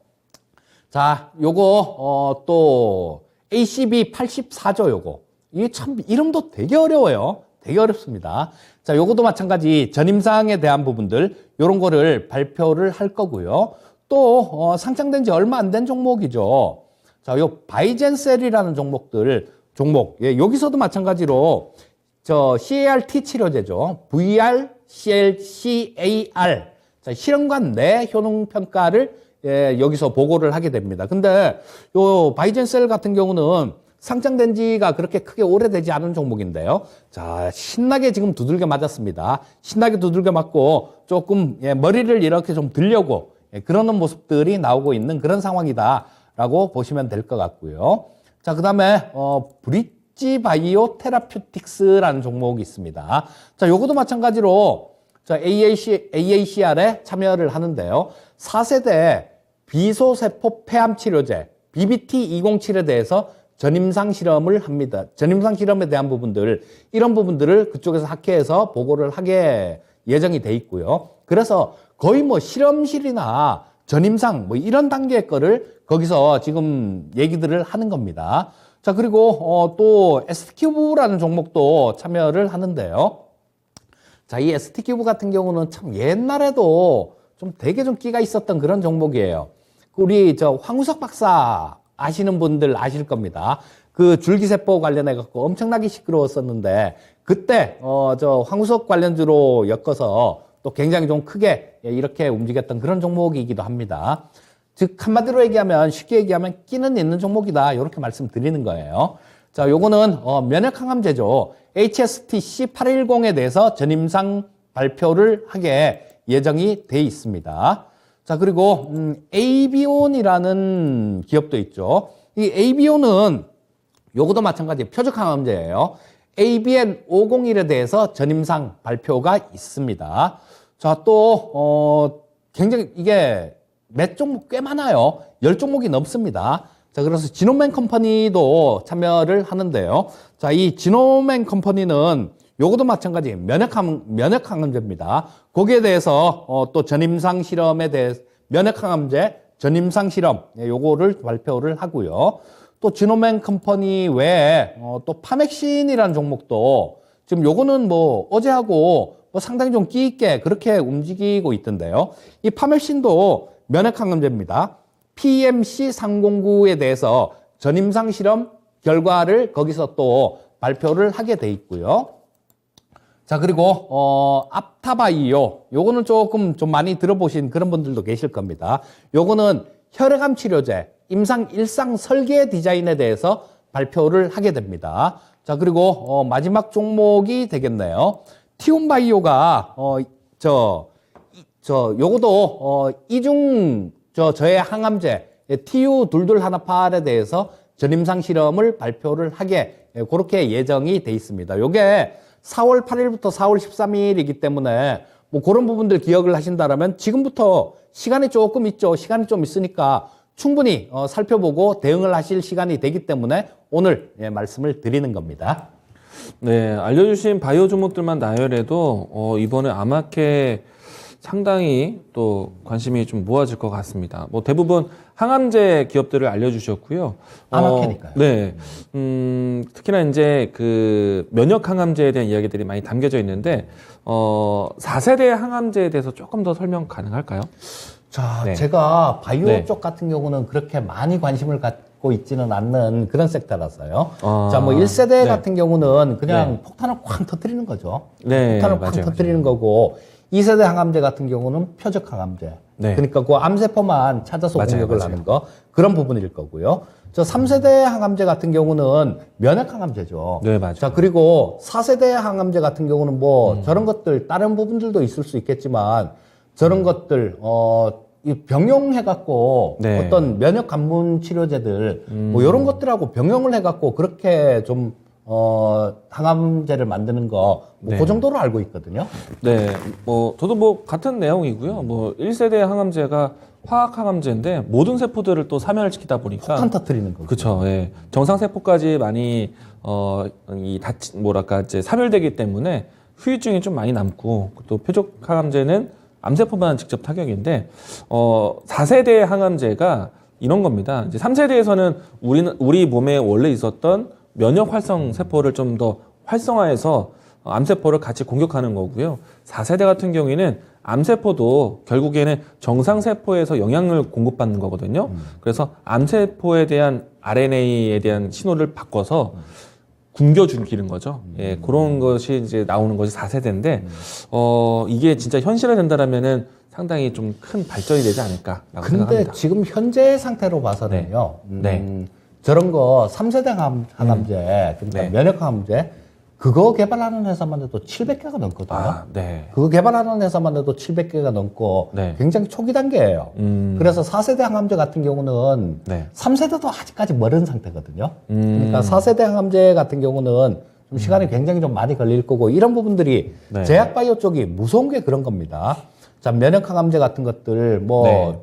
자, 요거 또 ACB84죠, 요거. 이게 참 이름도 되게 어려워요. 되게 어렵습니다. 자, 요것도 마찬가지 전임상에 대한 부분들 요런 거를 발표를 할 거고요. 또 상장된 지 얼마 안 된 종목이죠. 자, 요 바이젠셀이라는 종목. 예, 여기서도 마찬가지로 CAR-T 치료제죠. VRCAR. 자, 실험관 내 효능 평가를 여기서 보고를 하게 됩니다. 근데 요 바이젠셀 같은 경우는 상장된 지가 그렇게 크게 오래되지 않은 종목인데요. 자, 신나게 지금 두들겨 맞았습니다. 신나게 두들겨 맞고 조금 머리를 이렇게 좀 들려고 그러는 모습들이 나오고 있는 그런 상황이다라고 보시면 될 것 같고요. 자, 그다음에 브릿지 바이오 테라퓨틱스라는 종목이 있습니다. 자, 요것도 마찬가지로 AACR에 참여를 하는데요. 4세대 비소세포 폐암 치료제 BBT207에 대해서 전임상 실험을 합니다. 전임상 실험에 대한 부분들, 이런 부분들을 그쪽에서 학회에서 보고를 하게 예정이 돼 있고요. 그래서 거의 뭐 실험실이나 전임상 뭐 이런 단계의 거를 거기서 지금 얘기들을 하는 겁니다. 자, 그리고 또 ST큐브라는 종목도 참여를 하는데요. 자, 이 ST큐브 같은 경우는 참 옛날에도 좀 되게 좀 끼가 있었던 그런 종목이에요. 우리 황우석 박사 아시는 분들 아실 겁니다. 그 줄기세포 관련해 갖고 엄청나게 시끄러웠었는데 그때 황우석 관련주로 엮어서 또 굉장히 좀 크게 이렇게 움직였던 그런 종목이기도 합니다. 즉 한마디로 얘기하면 쉽게 얘기하면 끼는 있는 종목이다 이렇게 말씀드리는 거예요. 자, 요거는 면역항암제죠. HSTC810에 대해서 전임상 발표를 하게 예정이 돼 있습니다. 자, 그리고 에이비온이라는 기업도 있죠. 이 에이비온은 요것도 마찬가지 표적항암제예요. ABN501에 대해서 전임상 발표가 있습니다. 자, 또 굉장히 이게 몇 종목 꽤 많아요. 10종목이 넘습니다. 자, 그래서 지노맨 컴퍼니도 참여를 하는데요. 자, 이 지노맨 컴퍼니는 요것도 마찬가지 면역항암제입니다. 거기에 대해서 또 전임상 실험에 대해서 면역항암제 전임상 실험 요거를 발표를 하고요. 또 지노맨 컴퍼니 외에 또 파맥신이라는 종목도 지금 요거는 뭐 어제하고 뭐 상당히 좀 끼 있게 그렇게 움직이고 있던데요. 이 파맥신도 면역항암제입니다. PMC309에 대해서 전임상 실험 결과를 거기서 또 발표를 하게 돼 있고요. 자, 그리고 앞타바이오 요거는 조금 좀 많이 들어보신 그런 분들도 계실 겁니다. 요거는 혈액암 치료제 임상 일상 설계 디자인에 대해서 발표를 하게 됩니다. 자, 그리고 마지막 종목이 되겠네요. 티온바이오가 요것도 이중 저의 항암제 TU-2218에 대해서 전임상 실험을 발표를 하게 그렇게 예정이 돼 있습니다. 요게 4월 8일부터 4월 13일이기 때문에 뭐 그런 부분들 기억을 하신다라면 지금부터 시간이 조금 있죠. 시간이 좀 있으니까 충분히 살펴보고 대응을 하실 시간이 되기 때문에 오늘 말씀을 드리는 겁니다. 네, 알려주신 바이오 종목들만 나열해도 이번에 아마케 상당히 또 관심이 좀 모아질 것 같습니다. 뭐 대부분 항암제 기업들을 알려주셨고요. 아마케니까요. 네, 특히나 이제 그 면역 항암제에 대한 이야기들이 많이 담겨져 있는데 4세대 항암제에 대해서 조금 더 설명 가능할까요? 자, 네. 제가 바이오 네. 쪽 같은 경우는 그렇게 많이 관심을 갖고 있지는 않는 그런 섹터라서요. 자, 뭐 1세대 네. 같은 경우는 그냥 네. 폭탄을 쾅 터뜨리는 거죠. 네, 폭탄을 맞아요, 쾅 터뜨리는 거고 2세대 항암제 같은 경우는 표적 항암제. 네. 그러니까 그 암세포만 찾아서 맞아요, 공격을 맞아요. 하는 거 그런 부분일 거고요. 저 3세대 항암제 같은 경우는 면역 항암제죠. 네, 맞아요. 자, 그리고 4세대 항암제 같은 경우는 뭐 저런 것들 다른 부분들도 있을 수 있겠지만 저런 것들 이 병용해갖고 네. 어떤 면역 감문 치료제들 뭐 이런 것들하고 병용을 해갖고 그렇게 좀 항암제를 만드는 거 뭐 네. 그 정도로 알고 있거든요. 네, 뭐 저도 뭐 같은 내용이고요. 뭐 1세대 항암제가 그렇죠. 화학항암제인데 모든 세포들을 또 사멸을 시키다 보니까 폭탄 터뜨리는 거죠. 그렇죠. 예. 정상 세포까지 많이 뭐랄까 이제 사멸되기 때문에 후유증이 좀 많이 남고 또 표적 항암제는 암세포만 직접 타격인데 4세대 항암제가 이런 겁니다. 이제 3세대에서는 우리 몸에 원래 있었던 면역 활성 세포를 좀 더 활성화해서 암세포를 같이 공격하는 거고요. 4세대 같은 경우에는 암세포도 결국에는 정상세포에서 영향을 공급받는 거거든요. 그래서 암세포에 대한 RNA에 대한 신호를 바꿔서 굶겨 죽이는 거죠. 예, 그런 것이 이제 나오는 것이 4세대인데, 이게 진짜 현실화 된다라면은 상당히 좀 큰 발전이 되지 않을까라고 근데 생각합니다. 지금 현재 상태로 봐서는요. 네. 저런 거 3세대 항암제, 그러니까 네. 면역 항암제, 그거 개발하는 회사만 해도 700개가 넘거든요. 아, 네. 그거 개발하는 회사만 해도 700개가 넘고 네. 굉장히 초기 단계예요. 그래서 4세대 항암제 같은 경우는 네. 3세대도 아직까지 멀은 상태거든요. 그러니까 4세대 항암제 같은 경우는 좀 시간이 굉장히 좀 많이 걸릴 거고 이런 부분들이 네. 제약바이오 쪽이 무서운 게 그런 겁니다. 자, 면역 항암제 같은 것들 네.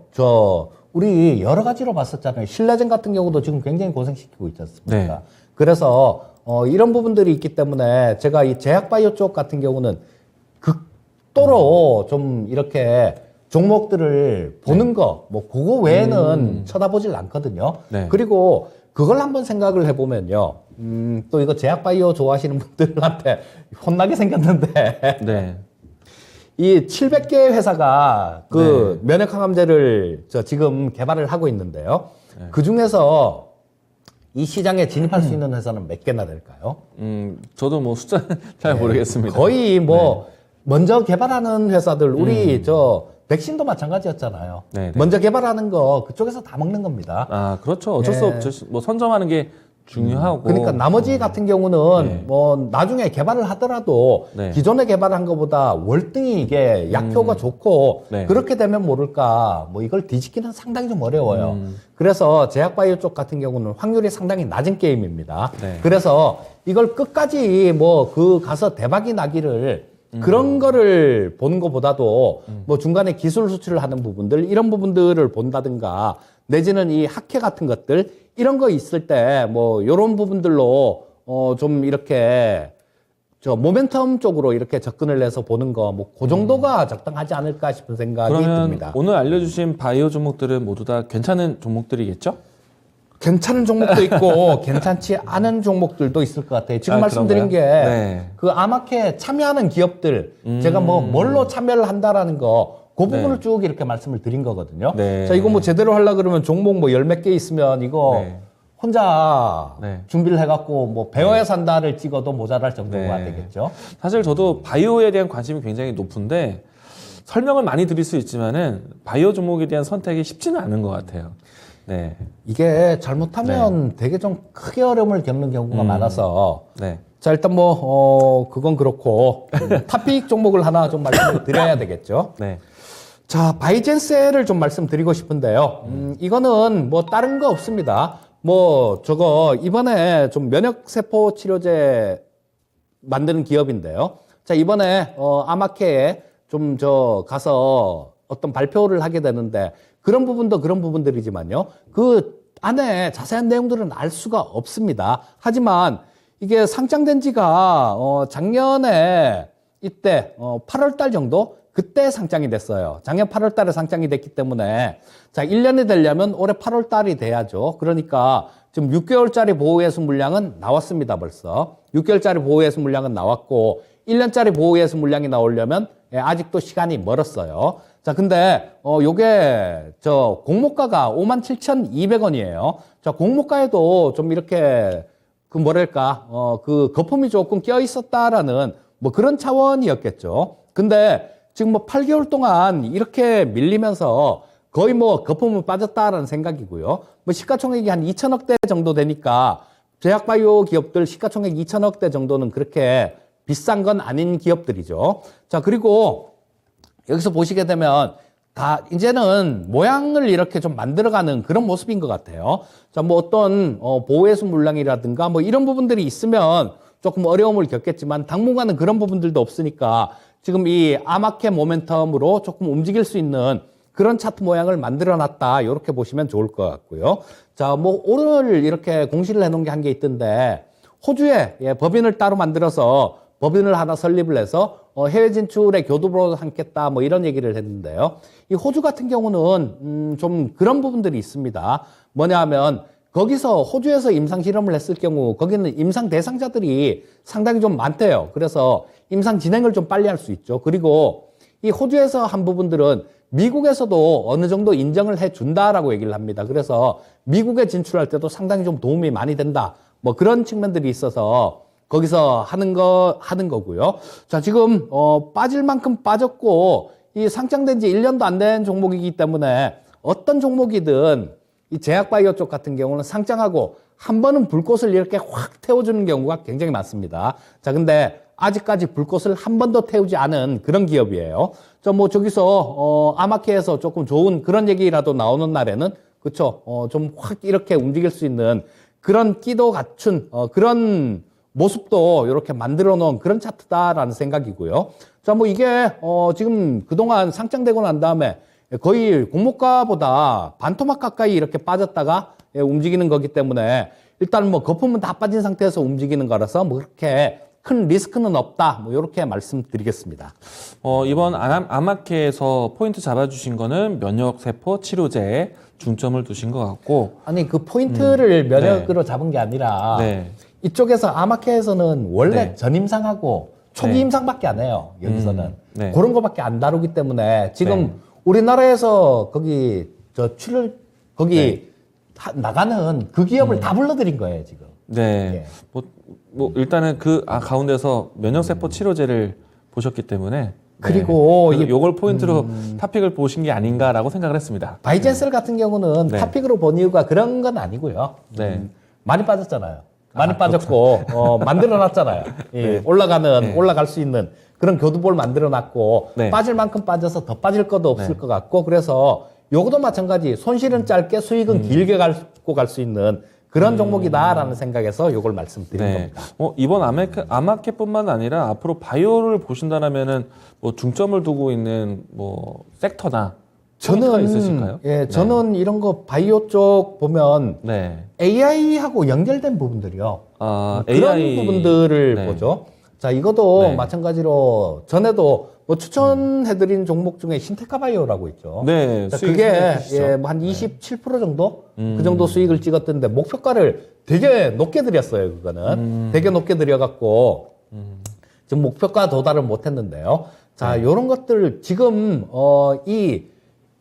우리 여러 가지로 봤었잖아요. 신라젠 같은 경우도 지금 굉장히 고생시키고 있지 않습니까? 네. 그래서 이런 부분들이 있기 때문에 제가 이 제약바이오 쪽 같은 경우는 극도로 좀 이렇게 종목들을 보는 거, 뭐 그거 외에는 쳐다보질 않거든요. 네. 그리고 그걸 한번 생각을 해보면요. 또 이거 제약바이오 좋아하시는 분들한테 혼나게 생겼는데 네. 이 700개 회사가 그 면역항암제를 지금 개발을 하고 있는데요. 그 중에서 이 시장에 진입할 수 있는 회사는 몇 개나 될까요? 저도 뭐 숫자는 잘 모르겠습니다. 거의 뭐 먼저 개발하는 회사들 우리 백신도 마찬가지였잖아요. 네, 네. 먼저 개발하는 거 그쪽에서 다 먹는 겁니다. 아, 그렇죠. 어쩔 수 없죠. 뭐 선점하는 게 중요하고. 그러니까 나머지 같은 경우는 네. 뭐 나중에 개발을 하더라도 네. 기존에 개발한 것보다 월등히 이게 약효가 좋고 네. 그렇게 되면 모를까 뭐 이걸 뒤집기는 상당히 좀 어려워요. 그래서 제약바이오 쪽 같은 경우는 확률이 상당히 낮은 게임입니다. 네. 그래서 이걸 끝까지 뭐 그 가서 대박이 나기를 그런 거를 보는 것보다도 뭐 중간에 기술 수출을 하는 부분들 이런 부분들을 본다든가 내지는 이 학회 같은 것들 이런 거 있을 때 뭐 요런 부분들로 좀 이렇게 모멘텀 쪽으로 이렇게 접근을 해서 보는 거 뭐 그 정도가 적당하지 않을까 싶은 생각이 그러면 듭니다. 오늘 알려주신 바이오 종목들은 모두 다 괜찮은 종목들이겠죠? 괜찮은 종목도 있고 괜찮지 않은 종목들도 있을 것 같아요. 지금 말씀드린 게 네. 그 아마케 참여하는 기업들 제가 뭐 뭘로 참여를 한다라는 거 그 부분을 쭉 이렇게 말씀을 드린 거거든요. 네. 자, 이거 뭐 제대로 하려 그러면 종목 뭐 열 몇 개 있으면 이거 네. 혼자 네. 준비를 해갖고 뭐 배워야 산다를 찍어도 모자랄 정도가 네. 되겠죠. 사실 저도 바이오에 대한 관심이 굉장히 높은데 설명을 많이 드릴 수 있지만은 바이오 종목에 대한 선택이 쉽지는 않은 것 같아요. 네. 이게 잘못하면 되게 좀 크게 어려움을 겪는 경우가 많아서 네. 자, 일단 그건 그렇고 탑픽 종목을 하나 좀 말씀을 드려야 되겠죠. 네. 자, 바이젠셀을 좀 말씀드리고 싶은데요. 이거는 뭐 다른 거 없습니다. 뭐 저거 이번에 좀 면역세포 치료제 만드는 기업인데요. 자, 이번에 아마케에 좀 가서 어떤 발표를 하게 되는데 그런 부분도 그런 부분들이지만요. 그 안에 자세한 내용들은 알 수가 없습니다. 하지만 이게 상장된 지가 작년에 이때 8월 달 정도 그때 상장이 됐어요. 작년 8월 달에 상장이 됐기 때문에 자, 1년이 되려면 올해 8월 달이 돼야죠. 그러니까 지금 6개월짜리 보호예수 물량은 나왔습니다, 벌써. 6개월짜리 보호예수 물량은 나왔고 1년짜리 보호예수 물량이 나오려면 아직도 시간이 멀었어요. 자, 근데 요게 공모가가 57,200원이에요. 자, 공모가에도 좀 이렇게 그 뭐랄까 그 거품이 조금 껴 있었다라는 뭐 그런 차원이었겠죠. 근데 지금 뭐 8개월 동안 이렇게 밀리면서 거의 뭐 거품은 빠졌다라는 생각이고요. 뭐 시가총액이 한 2천억대 정도 되니까 제약바이오 기업들 시가총액 2천억대 정도는 그렇게 비싼 건 아닌 기업들이죠. 자, 그리고 여기서 보시게 되면 다 이제는 모양을 이렇게 좀 만들어가는 그런 모습인 것 같아요. 자, 뭐 어떤 보호예수 물량이라든가 뭐 이런 부분들이 있으면 조금 어려움을 겪겠지만 당분간은 그런 부분들도 없으니까 지금 이 아마케 모멘텀으로 조금 움직일 수 있는 그런 차트 모양을 만들어 놨다. 이렇게 보시면 좋을 것 같고요. 자, 뭐 오늘 이렇게 공시를 해놓은 게 한 게 있던데 호주에 법인을 따로 만들어서 법인을 하나 설립을 해서 해외 진출에 교두보로 삼겠다 뭐 이런 얘기를 했는데요. 이 호주 같은 경우는 좀 그런 부분들이 있습니다. 뭐냐 하면 거기서 호주에서 임상 실험을 했을 경우 거기는 임상 대상자들이 상당히 좀 많대요. 그래서 임상 진행을 좀 빨리 할 수 있죠. 그리고 이 호주에서 한 부분들은 미국에서도 어느 정도 인정을 해 준다라고 얘기를 합니다. 그래서 미국에 진출할 때도 상당히 좀 도움이 많이 된다. 뭐 그런 측면들이 있어서 거기서 하는 거고요. 자, 지금 빠질 만큼 빠졌고 이 상장된 지 1년도 안 된 종목이기 때문에 어떤 종목이든 이 제약바이오 쪽 같은 경우는 상장하고 한 번은 불꽃을 이렇게 확 태워주는 경우가 굉장히 많습니다. 자, 근데 아직까지 불꽃을 한 번도 태우지 않은 그런 기업이에요. 뭐 저기서 아마케에서 조금 좋은 그런 얘기라도 나오는 날에는 그쵸, 좀 확 이렇게 움직일 수 있는 그런 끼도 갖춘 그런 모습도 이렇게 만들어 놓은 그런 차트다라는 생각이고요. 자, 뭐 이게 지금 그동안 상장되고 난 다음에 거의 공모가보다 반토막 가까이 이렇게 빠졌다가 움직이는 거기 때문에 일단 뭐 거품은 다 빠진 상태에서 움직이는 거라서 뭐 그렇게 큰 리스크는 없다. 뭐 이렇게 말씀드리겠습니다. 이번 아마케에서 포인트 잡아주신 거는 면역세포 치료제에 중점을 두신 것 같고. 아니, 그 포인트를 면역으로 잡은 게 아니라 이쪽에서 아마케에서는 원래 전임상하고 초기 임상밖에 안 해요. 여기서는. 그런 거밖에 안 다루기 때문에 지금 우리나라에서 거기 나가는 그 기업을 다 불러들인 거예요, 지금. 네. 뭐 일단은 가운데서 면역세포 치료제를 보셨기 때문에 그리고 요걸 포인트로 탑픽을 보신 게 아닌가라고 생각을 했습니다. 바이젠셀 같은 경우는 탑픽으로 본 이유가 그런 건 아니고요. 많이 빠졌잖아요. 많이 빠졌고 만들어놨잖아요. 올라갈 수 있는 그런 교두보를 만들어놨고 빠질 만큼 빠져서 더 빠질 것도 없을 것 같고 그래서 요것도 마찬가지 손실은 짧게 수익은 길게 갖고 갈 수 있는 그런 종목이다라는 생각에서 요걸 말씀드린 겁니다. 이번 아마케뿐만 아니라 앞으로 바이오를 보신다면은 뭐 중점을 두고 있는 뭐 섹터나 포인트가 있으실까요? 저는 이런 거 바이오 쪽 보면 AI하고 연결된 부분들이요. 그런 AI 부분들을 보죠. 자, 이것도 마찬가지로 전에도 뭐 추천해드린 종목 중에 신테카 바이오라고 있죠. 자, 그게 뭐 한 27% 정도? 그 정도 수익을 찍었던데 목표가를 되게 높게 드렸어요, 그거는. 되게 높게 드려갖고 지금 목표가 도달을 못했는데요. 자, 요런 것들 지금 이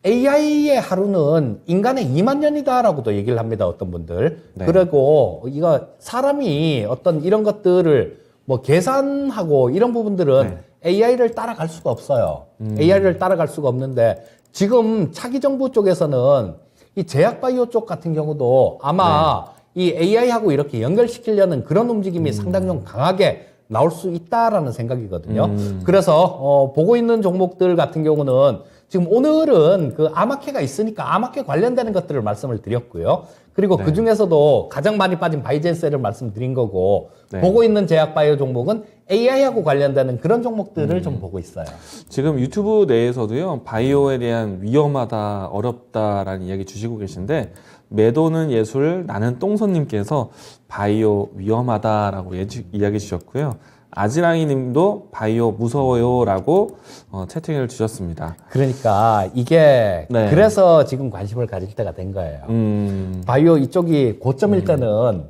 AI의 하루는 인간의 2만 년이다라고도 얘기를 합니다, 어떤 분들. 그리고 이거 사람이 어떤 이런 것들을 뭐 계산하고 이런 부분들은 AI를 따라갈 수가 없어요. AI를 따라갈 수가 없는데 지금 차기 정부 쪽에서는 이 제약바이오 쪽 같은 경우도 아마 이 AI하고 이렇게 연결시키려는 그런 움직임이 상당히 좀 강하게 나올 수 있다라는 생각이거든요. 그래서 보고 있는 종목들 같은 경우는 지금 오늘은 그 아마케가 있으니까 아마케 관련되는 것들을 말씀을 드렸고요. 그리고 그 중에서도 가장 많이 빠진 바이젠셀을 말씀드린 거고 보고 있는 제약바이오 종목은 AI하고 관련되는 그런 종목들을 좀 보고 있어요. 지금 유튜브 내에서도요 바이오에 대한 위험하다 어렵다라는 이야기 주시고 계신데 매도는 예술 나는 똥손님께서 바이오 위험하다라고 이야기 주셨고요. 아지랑이 님도 바이오 무서워요라고 채팅을 주셨습니다. 그러니까 이게 그래서 지금 관심을 가질 때가 된 거예요. 바이오 이쪽이 고점일 때는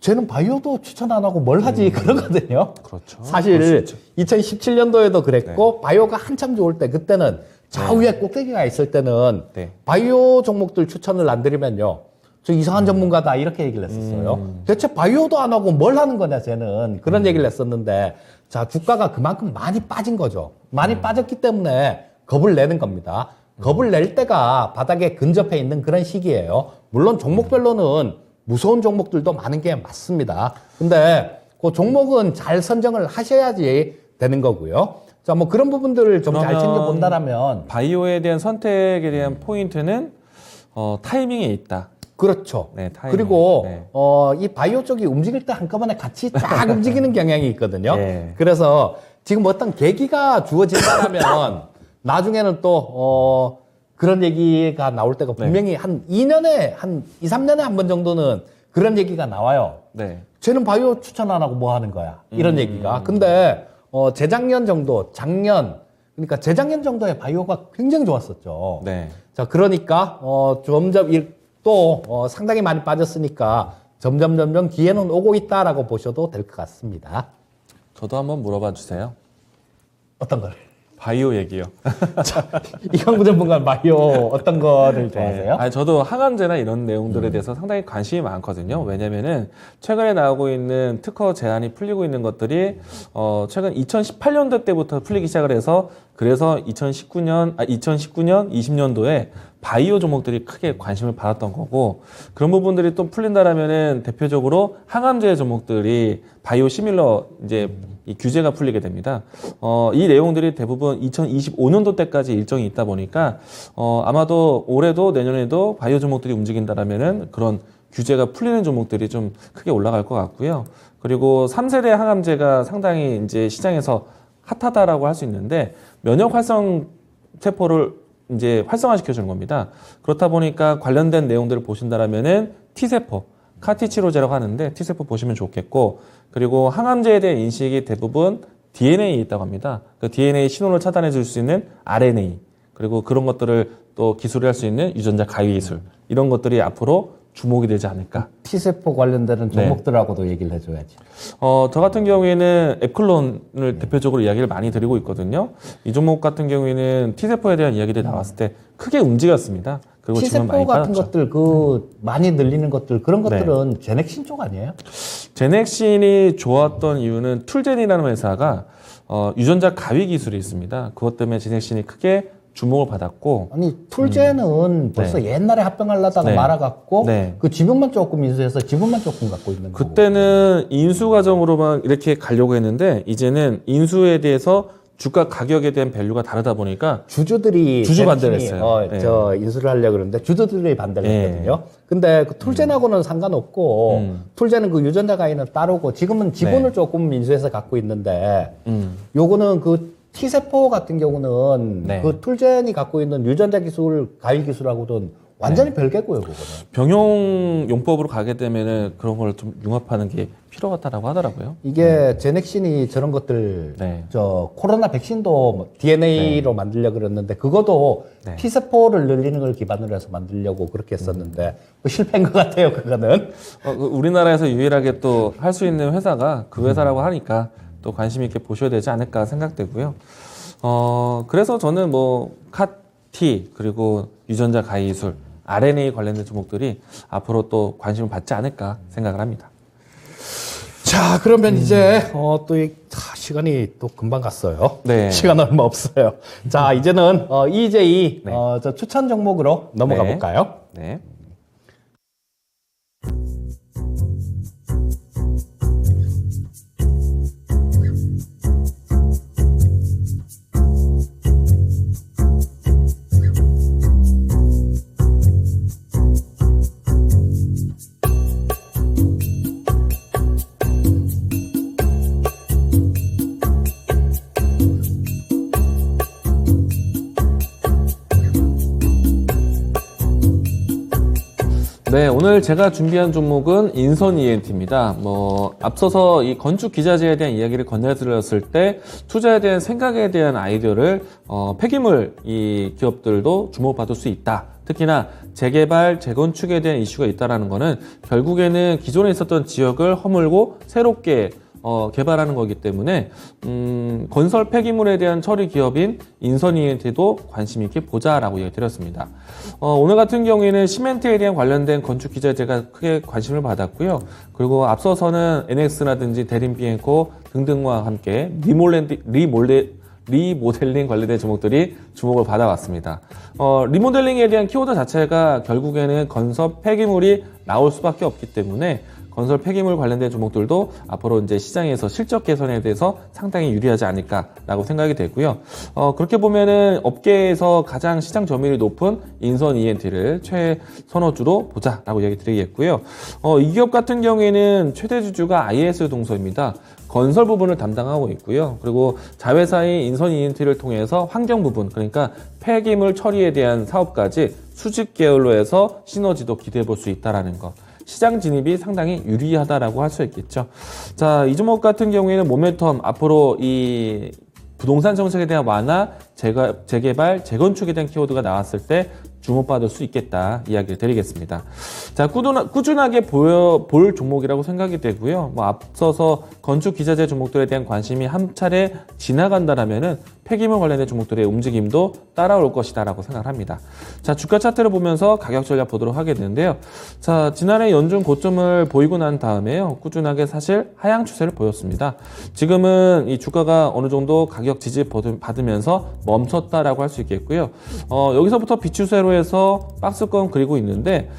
쟤는 바이오도 추천 안 하고 뭘 하지 그러거든요. 그렇죠. 사실 2017년도에도 그랬고 바이오가 한참 좋을 때 그때는 좌우에 꼭대기가 있을 때는 바이오 종목들 추천을 안 드리면요. 저 이상한 전문가다 이렇게 얘기를 했었어요. 대체 바이오도 안 하고 뭘 하는 거냐 쟤는 그런 얘기를 했었는데 자 주가가 그만큼 많이 빠진 거죠. 많이 빠졌기 때문에 겁을 내는 겁니다. 겁을 낼 때가 바닥에 근접해 있는 그런 시기예요. 물론 종목별로는 무서운 종목들도 많은 게 맞습니다. 근데 그 종목은 잘 선정을 하셔야지 되는 거고요. 자, 뭐 그런 부분들을 좀 잘 챙겨 본다라면 바이오에 대한 선택에 대한 포인트는 타이밍에 있다. 그렇죠. 그리고 이 바이오 쪽이 움직일 때 한꺼번에 같이 쫙 움직이는 경향이 있거든요. 그래서 지금 어떤 계기가 주어진다면 나중에는 또 그런 얘기가 나올 때가 분명히 한 2년에, 한 2, 3년에 한 번 정도는 그런 얘기가 나와요. 네. 쟤는 바이오 추천 안 하고 뭐 하는 거야. 이런 얘기가. 근데, 재작년 정도, 작년, 그러니까 재작년 정도에 바이오가 굉장히 좋았었죠. 네. 자, 그러니까, 점점 상당히 많이 빠졌으니까 점점 기회는 오고 있다라고 보셔도 될 것 같습니다. 저도 한번 물어봐 주세요. 어떤 걸? 바이오 얘기요. 이강구 전문가는 바이오 어떤 거를 좋아하세요? 아니, 저도 항암제나 이런 내용들에 대해서 상당히 관심이 많거든요. 왜냐면은 최근에 나오고 있는 특허 제한이 풀리고 있는 것들이 최근 2018년도 때부터 풀리기 시작을 해서 그래서 2019년, 20년도에 바이오 종목들이 크게 관심을 받았던 거고 그런 부분들이 또 풀린다라면은 대표적으로 항암제 종목들이 바이오 시밀러 이제 이 규제가 풀리게 됩니다. 이 내용들이 대부분 2025년도 때까지 일정이 있다 보니까 아마도 올해도 내년에도 바이오 종목들이 움직인다라면은 그런 규제가 풀리는 종목들이 좀 크게 올라갈 것 같고요. 그리고 3세대 항암제가 상당히 이제 시장에서 핫하다라고 할 수 있는데 면역 활성 세포를 이제 활성화시켜 주는 겁니다. 그렇다 보니까 관련된 내용들을 보신다라면은 T세포, 카티 치료제라고 하는데 T세포 보시면 좋겠고 그리고 항암제에 대한 인식이 대부분 DNA에 있다고 합니다. 그 DNA 신호를 차단해 줄 수 있는 RNA 그리고 그런 것들을 또 기술을 할 수 있는 유전자 가위 기술 이런 것들이 앞으로 주목이 되지 않을까. T세포 관련되는 종목들하고도 얘기를 해줘야지. 저 같은 경우에는 앱클론을 대표적으로 이야기를 많이 드리고 있거든요. 이 종목 같은 경우에는 T세포에 대한 이야기들이 나왔을 때 크게 움직였습니다. 그리고 지금 많이 T세포 같은 빠졌죠. 것들, 많이 늘리는 것들, 그런 것들은 제넥신 쪽 아니에요? 제넥신이 좋았던 이유는 툴젠이라는 회사가 유전자 가위 기술이 있습니다. 그것 때문에 제넥신이 크게 주목을 받았고 아니, 툴젠은 벌써 옛날에 합병하려다가 네. 말아갖고, 네. 그 지분만 조금 인수해서 지분만 조금 갖고 있는 거고. 그때는 인수 과정으로만 이렇게 가려고 했는데 이제는 인수에 대해서 주가 가격에 대한 밸류가 다르다 보니까 주주들이 주주 반대를 제넥신이, 했어요. 네. 인수를 하려고 그러는데 주주들이 반대를 네. 했거든요. 근데 그 툴젠하고는 상관없고 툴젠은 그 유전자 가위는 따르고 지금은 지분을 조금 인수해서 갖고 있는데 요거는 그 T세포 같은 경우는 네. 그 툴젠이 갖고 있는 유전자 기술, 가위 기술하고는 완전히 별개고요, 그거는. 병용 용법으로 가게 되면은 그런 걸 좀 융합하는 게 필요하다라고 하더라고요. 이게 제넥신이 저런 것들, 네. 코로나 백신도 DNA로 만들려고 그랬는데, 그것도 네. T세포를 늘리는 걸 기반으로 해서 만들려고 그렇게 했었는데, 뭐 실패인 것 같아요, 그거는. 우리나라에서 유일하게 또 할 수 있는 회사가 그 회사라고 하니까 또 관심 있게 보셔야 되지 않을까 생각되고요. 그래서 저는 뭐 카티 그리고 유전자 가위 기술, RNA 관련된 종목들이 앞으로 또 관심을 받지 않을까 생각을 합니다. 자, 그러면 이제, 시간이 또 금방 갔어요. 네. 시간 얼마 없어요. 자, 이제는, EJ, 네. 저 추천 종목으로 넘어가 네. 볼까요? 네. 네, 오늘 제가 준비한 종목은 인선 ENT입니다. 앞서서 이 건축 기자재에 대한 이야기를 건네드렸을 때 투자에 대한 생각에 대한 아이디어를 폐기물 이 기업들도 주목받을 수 있다. 특히나 재개발, 재건축에 대한 이슈가 있다라는 거는 결국에는 기존에 있었던 지역을 허물고 새롭게 개발하는 거기 때문에 건설 폐기물에 대한 처리 기업인 인선 ENT도 관심 있게 보자라고 얘기 드렸습니다. 오늘 같은 경우에는 시멘트에 대한 관련된 건축 기자재가 크게 관심을 받았고요. 그리고 앞서서는 NX라든지 대림 비엔코 등등과 함께 리모델링 관련된 종목들이 주목을 받아왔습니다. 리모델링에 대한 키워드 자체가 결국에는 건설 폐기물이 나올 수밖에 없기 때문에 건설 폐기물 관련된 종목들도 앞으로 이제 시장에서 실적 개선에 대해서 상당히 유리하지 않을까라고 생각이 되고요. 그렇게 보면은 업계에서 가장 시장 점유율이 높은 인선 ENT를 최선호주로 보자라고 이야기 드리겠고요. 이 기업 같은 경우에는 최대 주주가 IS 동서입니다. 건설 부분을 담당하고 있고요. 그리고 자회사인 인선 ENT를 통해서 환경 부분, 그러니까 폐기물 처리에 대한 사업까지 수직 계열로 해서 시너지도 기대해 볼 수 있다라는 것. 시장 진입이 상당히 유리하다라고 할 수 있겠죠. 자, 이 종목 같은 경우에는 모멘텀 앞으로 이 부동산 정책에 대한 완화, 재개발, 재건축에 대한 키워드가 나왔을 때 주목받을 수 있겠다 이야기를 드리겠습니다. 자, 꾸준하게 볼 종목이라고 생각이 되고요. 앞서서 건축 기자재 종목들에 대한 관심이 한 차례 지나간다라면은 폐기물 관련된 종목들의 움직임도 따라올 것이다라고 생각을 합니다. 자, 주가 차트를 보면서 가격 전략 보도록 하게 되는데요. 자, 지난해 연중 고점을 보이고 난 다음에요. 꾸준하게 사실 하향 추세를 보였습니다. 지금은 이 주가가 어느 정도 가격 지지 받으면서 멈췄다라고 할 수 있겠고요. 여기서부터 비추세로 해서 박스권 그리고 있는데,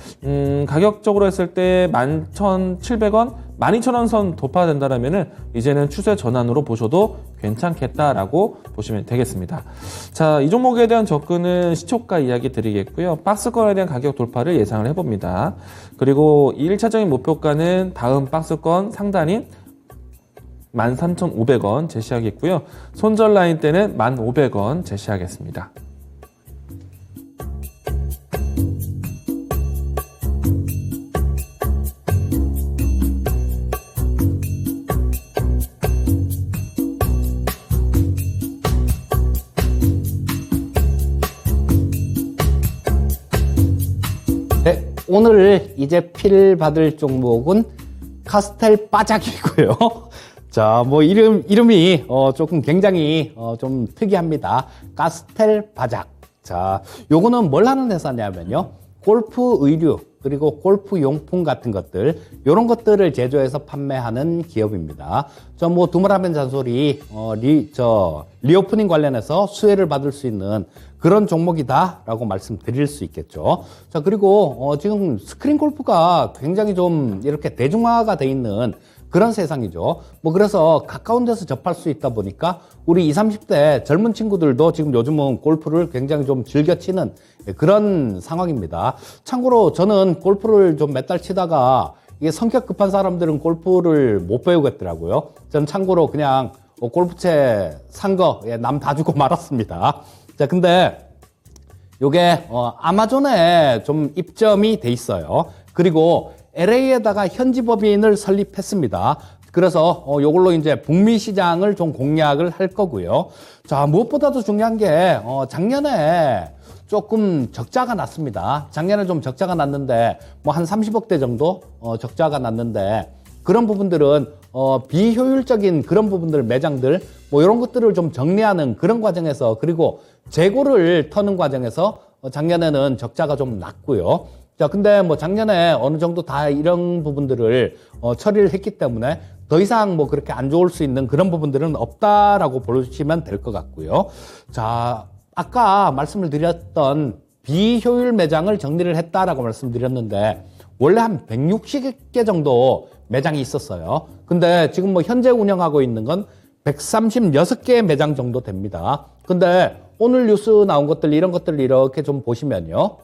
가격적으로 했을 때 11,700원, 12,000원 선 돌파된다라면은 이제는 추세 전환으로 보셔도 괜찮겠다라고 보시면 되겠습니다. 자, 이 종목에 대한 접근은 시초가 이야기 드리겠고요. 박스권에 대한 가격 돌파를 예상을 해봅니다. 그리고 1차적인 목표가는 다음 박스권 상단인 13,500원 제시하겠고요. 손절 라인 때는 1,500원 제시하겠습니다. 네, 오늘 이제 필 받을 종목은 카스텔 바작이고요. 자, 뭐 이름이 조금 굉장히 좀 특이합니다. 카스텔 바작. 자, 요거는 뭘 하는 회사냐면요. 골프 의류 그리고 골프 용품 같은 것들, 요런 것들을 제조해서 판매하는 기업입니다. 뭐 두말하면 잔소리, 리오프닝 관련해서 수혜를 받을 수 있는 그런 종목이다라고 말씀드릴 수 있겠죠. 자, 그리고 지금 스크린 골프가 굉장히 좀 이렇게 대중화가 돼 있는 그런 세상이죠. 뭐 그래서 가까운 데서 접할 수 있다 보니까 우리 20, 30대 젊은 친구들도 지금 요즘은 골프를 굉장히 좀 즐겨 치는 그런 상황입니다. 참고로 저는 골프를 좀 몇 달 치다가 이게 성격 급한 사람들은 골프를 못 배우겠더라고요. 저는 참고로 그냥 골프채 산 거 남 다 주고 말았습니다. 자, 근데 요게 아마존에 좀 입점이 돼 있어요. 그리고 LA에다가 현지 법인을 설립했습니다. 그래서 요걸로 이제 북미 시장을 좀 공략을 할 거고요. 자, 무엇보다도 중요한 게 작년에 조금 적자가 났습니다. 작년에 좀 적자가 났는데 뭐 한 30억대 정도 적자가 났는데, 그런 부분들은 비효율적인 그런 부분들, 매장들 뭐 이런 것들을 좀 정리하는 그런 과정에서, 그리고 재고를 터는 과정에서 작년에는 적자가 좀 났고요. 자, 근데 뭐 작년에 어느 정도 다 이런 부분들을 처리를 했기 때문에 더 이상 뭐 그렇게 안 좋을 수 있는 그런 부분들은 없다라고 보시면 될 것 같고요. 자, 아까 말씀을 드렸던 비효율 매장을 정리를 했다라고 말씀드렸는데, 원래 한 160개 정도 매장이 있었어요. 근데 지금 뭐 현재 운영하고 있는 건 136개의 매장 정도 됩니다. 근데 오늘 뉴스 나온 것들, 이런 것들을 이렇게 좀 보시면요.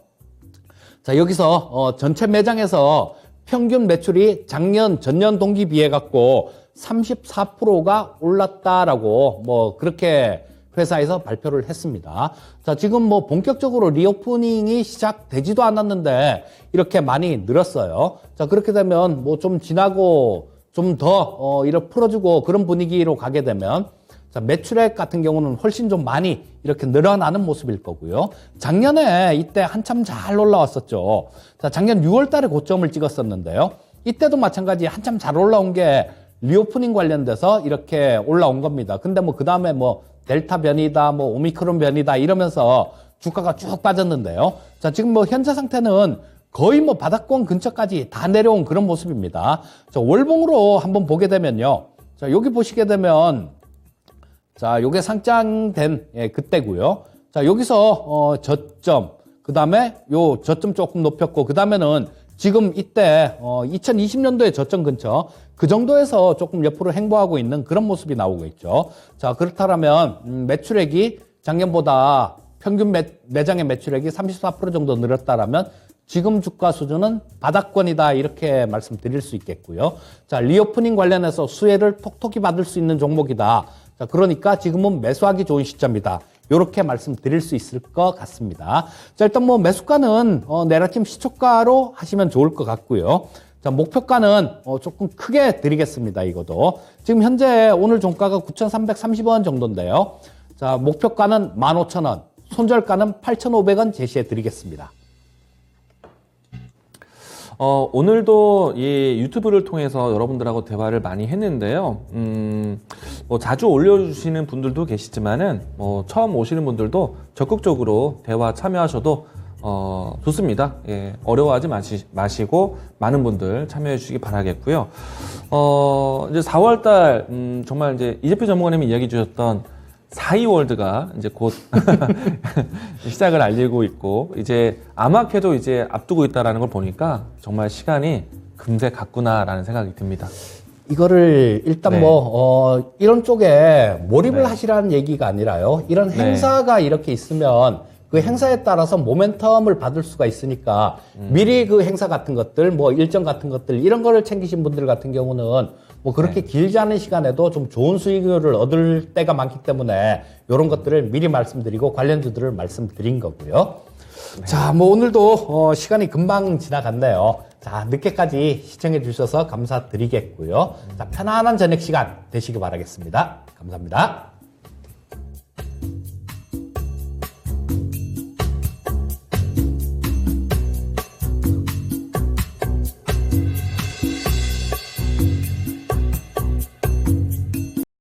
자, 여기서 전체 매장에서 평균 매출이 작년 전년 동기 비해 갖고 34%가 올랐다라고 뭐 그렇게 회사에서 발표를 했습니다. 자, 지금 뭐 본격적으로 리오프닝이 시작되지도 않았는데 이렇게 많이 늘었어요. 자, 그렇게 되면 뭐 좀 지나고 좀 더 이렇게 풀어주고 그런 분위기로 가게 되면, 자, 매출액 같은 경우는 훨씬 좀 많이 이렇게 늘어나는 모습일 거고요. 작년에 이때 한참 잘 올라왔었죠. 자, 작년 6월 달에 고점을 찍었었는데요. 이때도 마찬가지 한참 잘 올라온 게 리오프닝 관련돼서 이렇게 올라온 겁니다. 근데 뭐 그 다음에 뭐 델타 변이다, 뭐 오미크론 변이다 이러면서 주가가 쭉 빠졌는데요. 자, 지금 뭐 현재 상태는 거의 뭐 바닥권 근처까지 다 내려온 그런 모습입니다. 자, 월봉으로 한번 보게 되면요. 자, 여기 보시게 되면, 자, 요게 상장된 그때고요. 자, 여기서 저점, 그 다음에 요 저점 조금 높였고, 그 다음에는 지금 이때 2020년도에 저점 근처 그 정도에서 조금 옆으로 행보하고 있는 그런 모습이 나오고 있죠. 자, 그렇다면 매출액이 작년보다 평균 매장의 매출액이 34% 정도 늘었다라면 지금 주가 수준은 바닥권이다 이렇게 말씀드릴 수 있겠고요. 자, 리오프닝 관련해서 수혜를 톡톡히 받을 수 있는 종목이다. 자, 그러니까 지금은 매수하기 좋은 시점이다. 이렇게 말씀드릴 수 있을 것 같습니다. 자, 일단 뭐 매수가는 내라팀 시초가로 하시면 좋을 것 같고요. 자, 목표가는 조금 크게 드리겠습니다. 이것도 지금 현재 오늘 종가가 9,330원 정도인데요. 자, 목표가는 15,000원, 손절가는 8,500원 제시해 드리겠습니다. 오늘도 이 유튜브를 통해서 여러분들하고 대화를 많이 했는데요. 뭐 자주 올려주시는 분들도 계시지만은, 처음 오시는 분들도 적극적으로 대화 참여하셔도, 좋습니다. 예, 어려워하지 마시고, 많은 분들 참여해 주시기 바라겠고요. 이제 4월달, 정말 이제 이재표 전문가님이 이야기 주셨던 4.2월드가 이제 곧 시작을 알리고 있고, 이제 암흑해도 이제 앞두고 있다라는 걸 보니까 정말 시간이 금세 갔구나라는 생각이 듭니다. 이거를 일단 네. 이런 쪽에 몰입을 네. 하시라는 얘기가 아니라요. 이런 행사가 이렇게 있으면 그 행사에 따라서 모멘텀을 받을 수가 있으니까 미리 그 행사 같은 것들, 뭐 일정 같은 것들, 이런 거를 챙기신 분들 같은 경우는 뭐 그렇게 길지 않은 시간에도 좀 좋은 수익을 얻을 때가 많기 때문에 이런 것들을 미리 말씀드리고 관련주들을 말씀드린 거고요. 자, 뭐 오늘도 시간이 금방 지나갔네요. 자, 늦게까지 시청해 주셔서 감사드리겠고요. 자, 편안한 저녁 시간 되시기 바라겠습니다. 감사합니다.